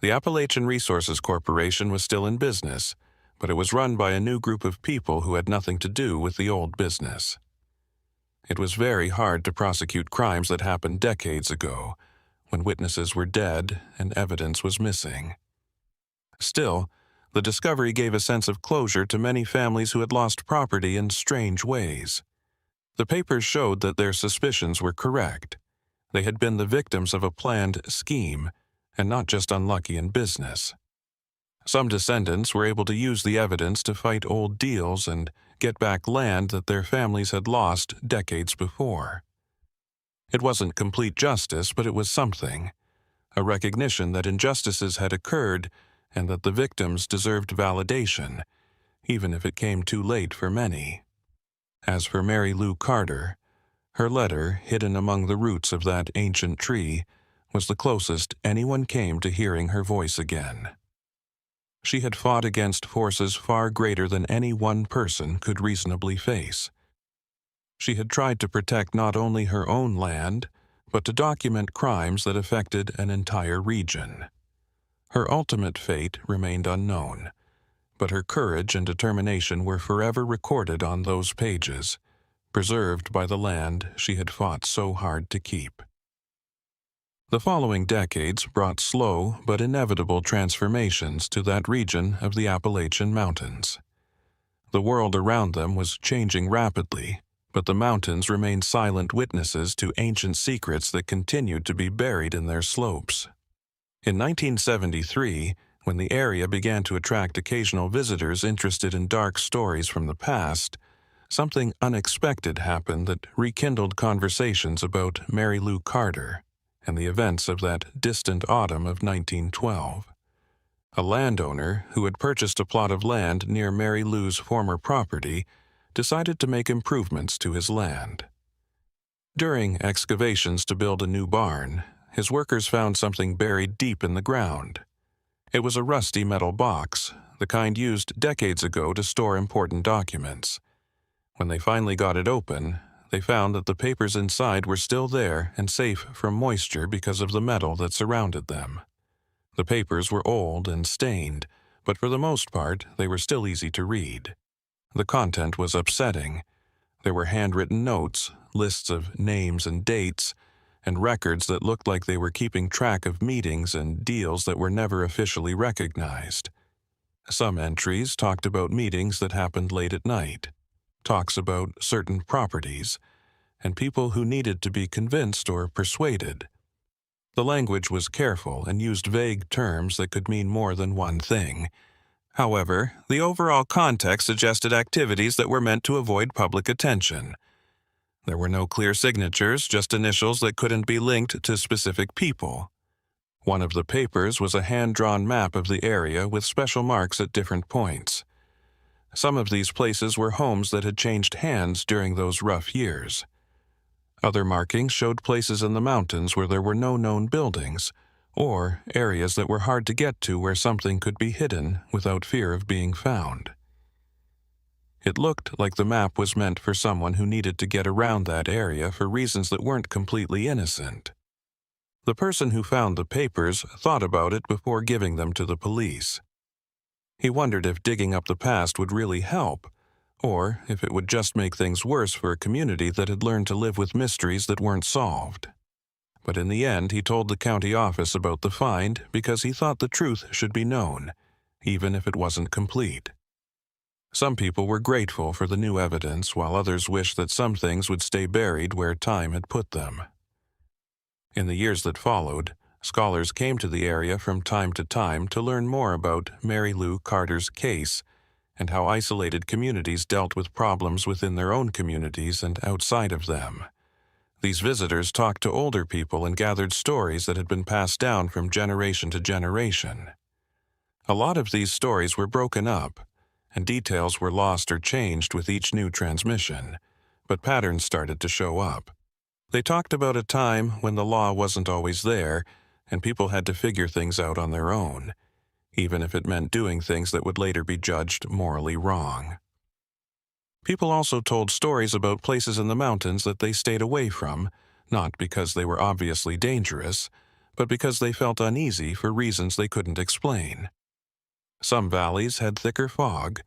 The Appalachian Resources Corporation was still in business, but it was run by a new group of people who had nothing to do with the old business. It was very hard to prosecute crimes that happened decades ago, when witnesses were dead and evidence was missing. Still, the discovery gave a sense of closure to many families who had lost property in strange ways. The papers showed that their suspicions were correct. They had been the victims of a planned scheme, and not just unlucky in business. Some descendants were able to use the evidence to fight old deals and get back land that their families had lost decades before. It wasn't complete justice, but it was something, a recognition that injustices had occurred and that the victims deserved validation, even if it came too late for many. As for Mary Lou Carter, her letter, hidden among the roots of that ancient tree, was the closest anyone came to hearing her voice again. She had fought against forces far greater than any one person could reasonably face. She had tried to protect not only her own land, but to document crimes that affected an entire region. Her ultimate fate remained unknown, but her courage and determination were forever recorded on those pages, preserved by the land she had fought so hard to keep. The following decades brought slow but inevitable transformations to that region of the Appalachian Mountains. The world around them was changing rapidly, but the mountains remained silent witnesses to ancient secrets that continued to be buried in their slopes. In 1973, when the area began to attract occasional visitors interested in dark stories from the past, something unexpected happened that rekindled conversations about Mary Lou Carter and the events of that distant autumn of 1912. A landowner who had purchased a plot of land near Mary Lou's former property decided to make improvements to his land. During excavations to build a new barn, his workers found something buried deep in the ground. It was a rusty metal box, the kind used decades ago to store important documents. When they finally got it open, they found that the papers inside were still there and safe from moisture because of the metal that surrounded them. The papers were old and stained, but for the most part, they were still easy to read. The content was upsetting. There were handwritten notes, lists of names and dates, and records that looked like they were keeping track of meetings and deals that were never officially recognized. Some entries talked about meetings that happened late at night, talks about certain properties, and people who needed to be convinced or persuaded. The language was careful and used vague terms that could mean more than one thing. However, the overall context suggested activities that were meant to avoid public attention. There were no clear signatures, just initials that couldn't be linked to specific people. One of the papers was a hand-drawn map of the area with special marks at different points. Some of these places were homes that had changed hands during those rough years. Other markings showed places in the mountains where there were no known buildings, or areas that were hard to get to where something could be hidden without fear of being found. It looked like the map was meant for someone who needed to get around that area for reasons that weren't completely innocent. The person who found the papers thought about it before giving them to the police. He wondered if digging up the past would really help, or if it would just make things worse for a community that had learned to live with mysteries that weren't solved. But in the end, he told the county office about the find because he thought the truth should be known, even if it wasn't complete. Some people were grateful for the new evidence, while others wished that some things would stay buried where time had put them. In the years that followed, scholars came to the area from time to time to learn more about Mary Lou Carter's case and how isolated communities dealt with problems within their own communities and outside of them. These visitors talked to older people and gathered stories that had been passed down from generation to generation. A lot of these stories were broken up, and details were lost or changed with each new transmission, but patterns started to show up. They talked about a time when the law wasn't always there, and people had to figure things out on their own, even if it meant doing things that would later be judged morally wrong. People also told stories about places in the mountains that they stayed away from, not because they were obviously dangerous, but because they felt uneasy for reasons they couldn't explain. Some valleys had thicker fog,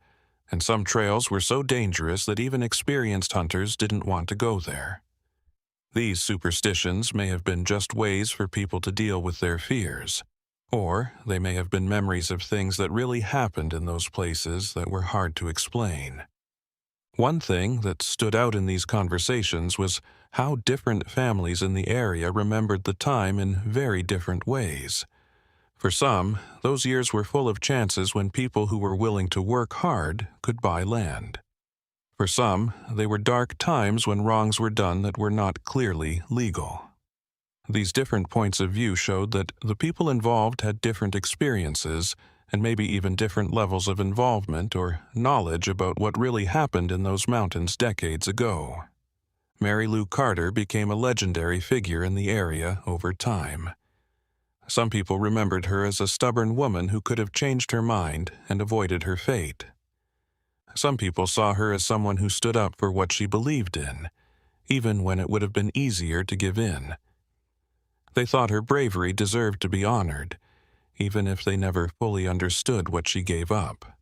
and some trails were so dangerous that even experienced hunters didn't want to go there. These superstitions may have been just ways for people to deal with their fears, or they may have been memories of things that really happened in those places that were hard to explain. One thing that stood out in these conversations was how different families in the area remembered the time in very different ways. For some, those years were full of chances when people who were willing to work hard could buy land. For some, they were dark times when wrongs were done that were not clearly legal. These different points of view showed that the people involved had different experiences and maybe even different levels of involvement or knowledge about what really happened in those mountains decades ago. Mary Lou Carter became a legendary figure in the area over time. Some people remembered her as a stubborn woman who could have changed her mind and avoided her fate. Some people saw her as someone who stood up for what she believed in, even when it would have been easier to give in. They thought her bravery deserved to be honored, even if they never fully understood what she gave up.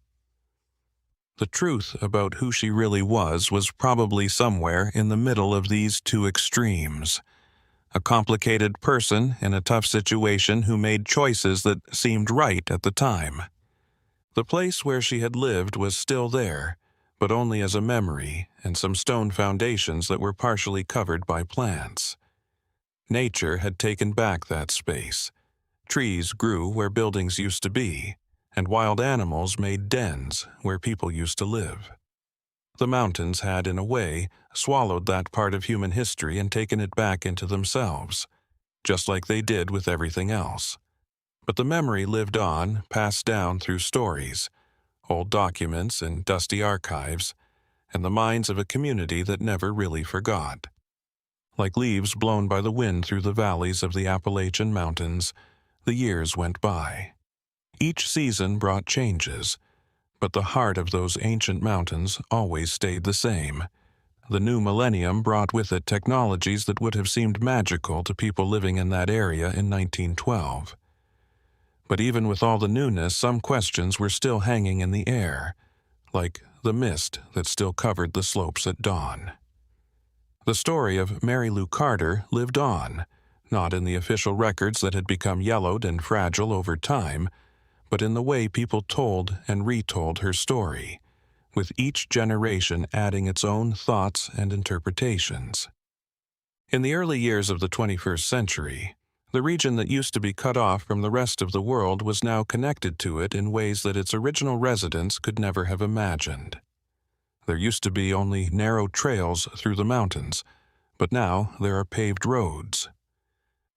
The truth about who she really was probably somewhere in the middle of these two extremes. A complicated person in a tough situation who made choices that seemed right at the time. The place where she had lived was still there, but only as a memory and some stone foundations that were partially covered by plants. Nature had taken back that space. Trees grew where buildings used to be, and wild animals made dens where people used to live. The mountains had, in a way, swallowed that part of human history and taken it back into themselves, just like they did with everything else. But the memory lived on, passed down through stories, old documents and dusty archives, and the minds of a community that never really forgot. Like leaves blown by the wind through the valleys of the Appalachian Mountains, the years went by. Each season brought changes, but the heart of those ancient mountains always stayed the same. The new millennium brought with it technologies that would have seemed magical to people living in that area in 1912. But even with all the newness, some questions were still hanging in the air, like the mist that still covered the slopes at dawn. The story of Mary Lou Carter lived on, not in the official records that had become yellowed and fragile over time, but in the way people told and retold her story, with each generation adding its own thoughts and interpretations. In the early years of the 21st century, the region that used to be cut off from the rest of the world was now connected to it in ways that its original residents could never have imagined. There used to be only narrow trails through the mountains, but now there are paved roads.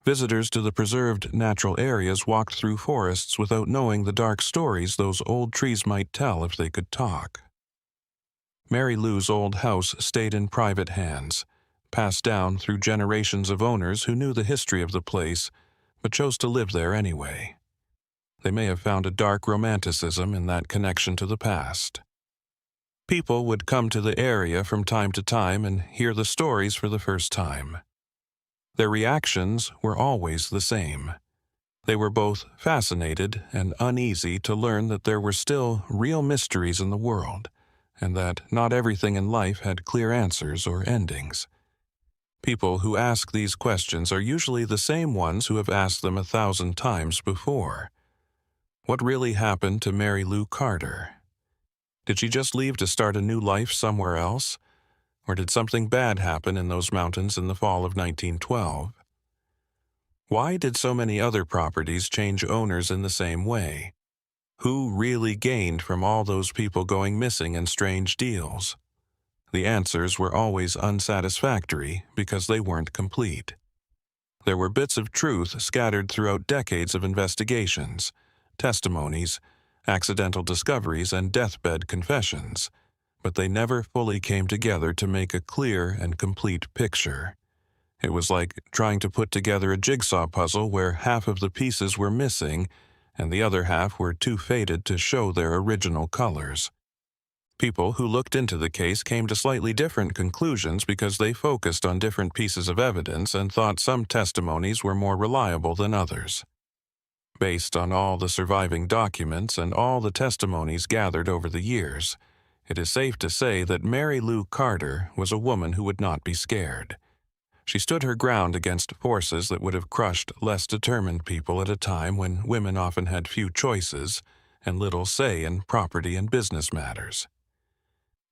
Visitors to the preserved natural areas walked through forests without knowing the dark stories those old trees might tell if they could talk. Mary Lou's old house stayed in private hands, passed down through generations of owners who knew the history of the place, but chose to live there anyway. They may have found a dark romanticism in that connection to the past. People would come to the area from time to time and hear the stories for the first time. Their reactions were always the same. They were both fascinated and uneasy to learn that there were still real mysteries in the world, and that not everything in life had clear answers or endings. People who ask these questions are usually the same ones who have asked them 1,000 times before. What really happened to Mary Lou Carter? Did she just leave to start a new life somewhere else? Or did something bad happen in those mountains in the fall of 1912? Why did so many other properties change owners in the same way? Who really gained from all those people going missing in strange deals? The answers were always unsatisfactory because they weren't complete. There were bits of truth scattered throughout decades of investigations, testimonies, accidental discoveries, and deathbed confessions, but they never fully came together to make a clear and complete picture. It was like trying to put together a jigsaw puzzle where half of the pieces were missing and the other half were too faded to show their original colors. People who looked into the case came to slightly different conclusions because they focused on different pieces of evidence and thought some testimonies were more reliable than others. Based on all the surviving documents and all the testimonies gathered over the years, it is safe to say that Mary Lou Carter was a woman who would not be scared. She stood her ground against forces that would have crushed less determined people at a time when women often had few choices and little say in property and business matters.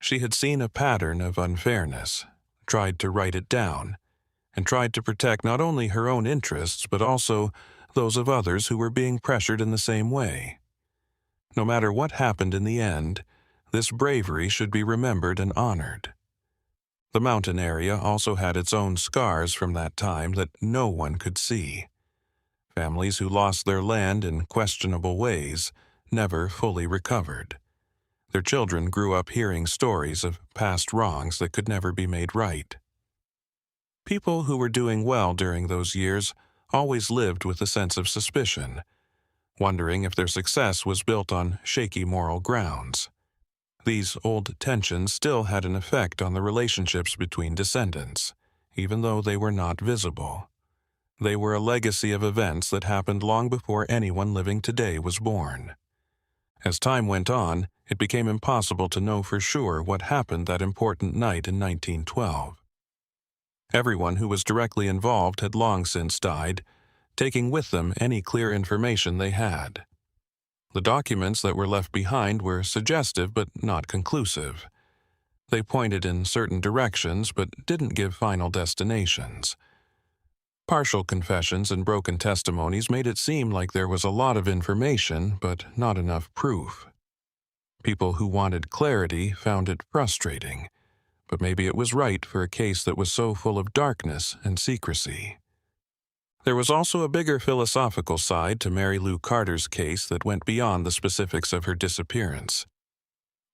She had seen a pattern of unfairness, tried to write it down, and tried to protect not only her own interests but also those of others who were being pressured in the same way. No matter what happened in the end, this bravery should be remembered and honored. The mountain area also had its own scars from that time that no one could see. Families who lost their land in questionable ways never fully recovered. Their children grew up hearing stories of past wrongs that could never be made right. People who were doing well during those years always lived with a sense of suspicion, wondering if their success was built on shaky moral grounds. These old tensions still had an effect on the relationships between descendants, even though they were not visible. They were a legacy of events that happened long before anyone living today was born. As time went on, it became impossible to know for sure what happened that important night in 1912. Everyone who was directly involved had long since died, taking with them any clear information they had. The documents that were left behind were suggestive but not conclusive. They pointed in certain directions but didn't give final destinations. Partial confessions and broken testimonies made it seem like there was a lot of information but not enough proof. People who wanted clarity found it frustrating, but maybe it was right for a case that was so full of darkness and secrecy. There was also a bigger philosophical side to Mary Lou Carter's case that went beyond the specifics of her disappearance.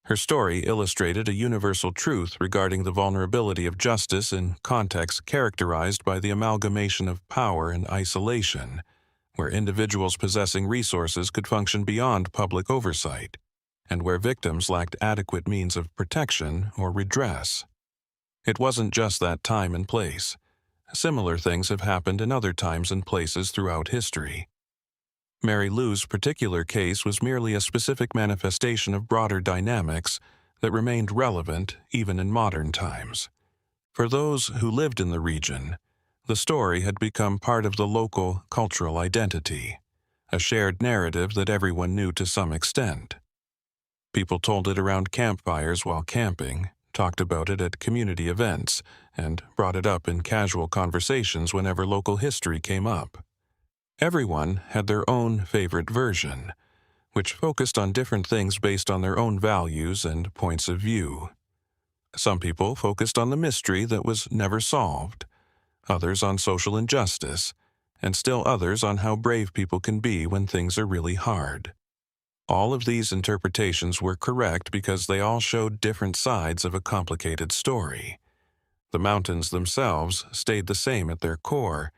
Her story illustrated a universal truth regarding the vulnerability of justice in contexts characterized by the amalgamation of power and isolation, where individuals possessing resources could function beyond public oversight, and where victims lacked adequate means of protection or redress. It wasn't just that time and place. Similar things have happened in other times and places throughout history. Mary Lou's particular case was merely a specific manifestation of broader dynamics that remained relevant even in modern times. For those who lived in the region, the story had become part of the local cultural identity, a shared narrative that everyone knew to some extent. People told it around campfires while camping, talked about it at community events, and brought it up in casual conversations whenever local history came up. Everyone had their own favorite version, which focused on different things based on their own values and points of view. Some people focused on the mystery that was never solved, others on social injustice, and still others on how brave people can be when things are really hard. All of these interpretations were correct because they all showed different sides of a complicated story. The mountains themselves stayed the same at their core,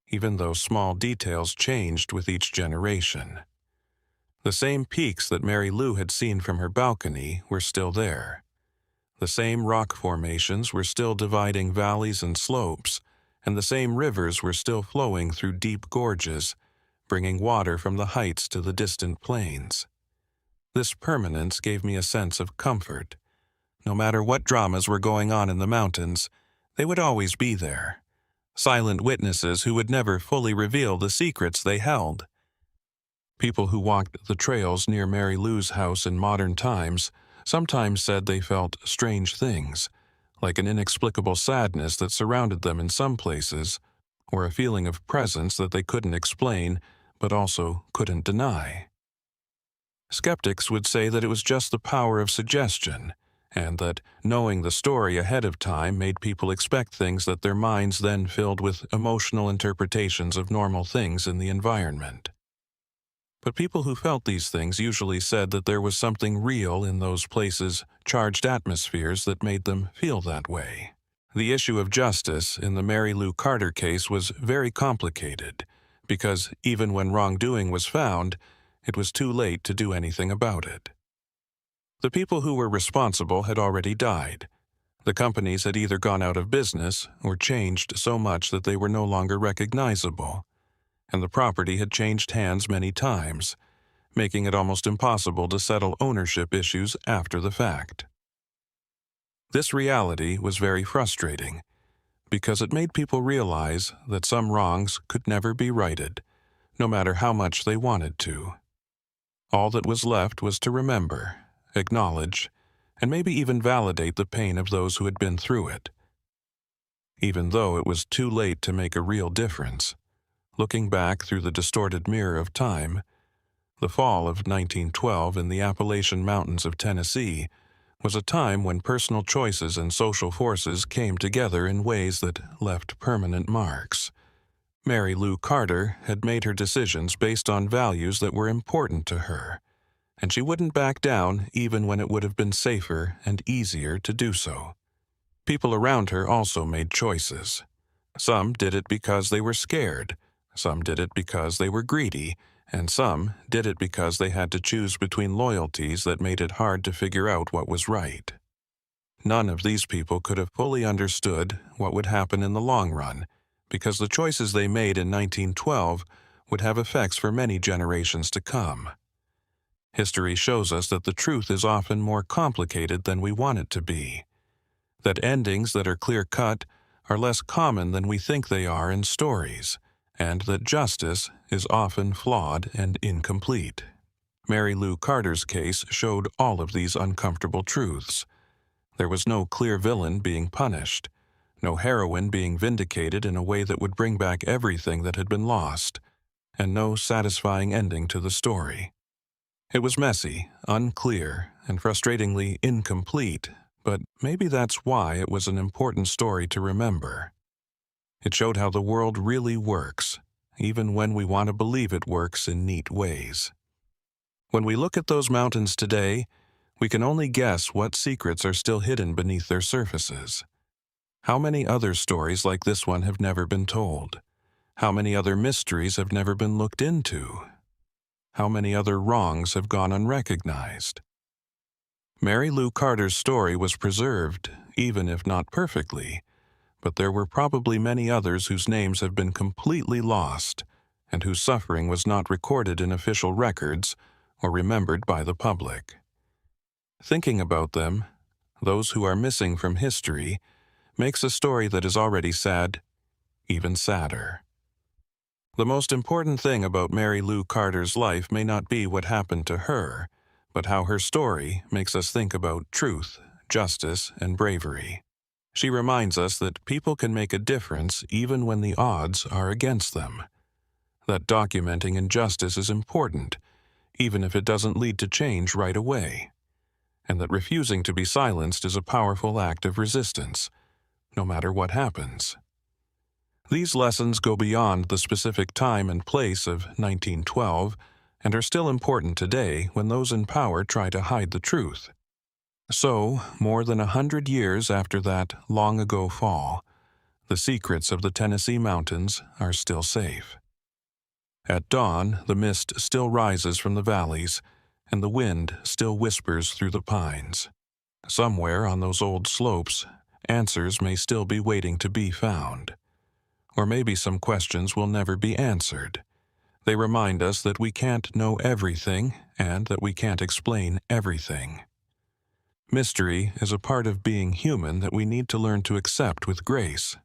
even though small details changed with each generation. The same peaks that Mary Lou had seen from her balcony were still there. The same rock formations were still dividing valleys and slopes, and the same rivers were still flowing through deep gorges, bringing water from the heights to the distant plains. This permanence gave me a sense of comfort. No matter what dramas were going on in the mountains, they would always be there. Silent witnesses who would never fully reveal the secrets they held. People who walked the trails near Mary Lou's house in modern times sometimes said they felt strange things, like an inexplicable sadness that surrounded them in some places, or a feeling of presence that they couldn't explain but also couldn't deny. Skeptics would say that it was just the power of suggestion, and that knowing the story ahead of time made people expect things that their minds then filled with emotional interpretations of normal things in the environment. But people who felt these things usually said that there was something real in those places' charged atmospheres that made them feel that way. The issue of justice in the Mary Lou Carter case was very complicated, because even when wrongdoing was found, it was too late to do anything about it. The people who were responsible had already died. The companies had either gone out of business or changed so much that they were no longer recognizable, and the property had changed hands many times, making it almost impossible to settle ownership issues after the fact. This reality was very frustrating, because it made people realize that some wrongs could never be righted, no matter how much they wanted to. All that was left was to remember, acknowledge, and maybe even validate the pain of those who had been through it. Even though it was too late to make a real difference, looking back through the distorted mirror of time, the fall of 1912 in the Appalachian Mountains of Tennessee was a time when personal choices and social forces came together in ways that left permanent marks. Mary Lou Carter had made her decisions based on values that were important to her, and she wouldn't back down even when it would have been safer and easier to do so. People around her also made choices. Some did it because they were scared, Some did it because they were greedy, and some did it because they had to choose between loyalties that made it hard to figure out what was right. None of these people could have fully understood what would happen in the long run, because the choices they made in 1912 would have effects for many generations to come. History shows us that the truth is often more complicated than we want it to be, that endings that are clear-cut are less common than we think they are in stories, and that justice is often flawed and incomplete. Mary Lou Carter's case showed all of these uncomfortable truths. There was no clear villain being punished, no heroine being vindicated in a way that would bring back everything that had been lost, and no satisfying ending to the story. It was messy, unclear, and frustratingly incomplete, but maybe that's why it was an important story to remember. It showed how the world really works, even when we want to believe it works in neat ways. When we look at those mountains today, we can only guess what secrets are still hidden beneath their surfaces. How many other stories like this one have never been told? How many other mysteries have never been looked into? How many other wrongs have gone unrecognized? Mary Lou Carter's story was preserved, even if not perfectly, but there were probably many others whose names have been completely lost and whose suffering was not recorded in official records or remembered by the public. Thinking about them, those who are missing from history, makes a story that is already sad even sadder. The most important thing about Mary Lou Carter's life may not be what happened to her, but how her story makes us think about truth, justice, and bravery. She reminds us that people can make a difference even when the odds are against them, that documenting injustice is important, even if it doesn't lead to change right away, and that refusing to be silenced is a powerful act of resistance, no matter what happens. These lessons go beyond the specific time and place of 1912 and are still important today when those in power try to hide the truth. So, more than 100 years after that long-ago fall, the secrets of the Tennessee mountains are still safe. At dawn, the mist still rises from the valleys, and the wind still whispers through the pines. Somewhere on those old slopes, answers may still be waiting to be found. Or maybe some questions will never be answered. They remind us that we can't know everything and that we can't explain everything. Mystery is a part of being human that we need to learn to accept with grace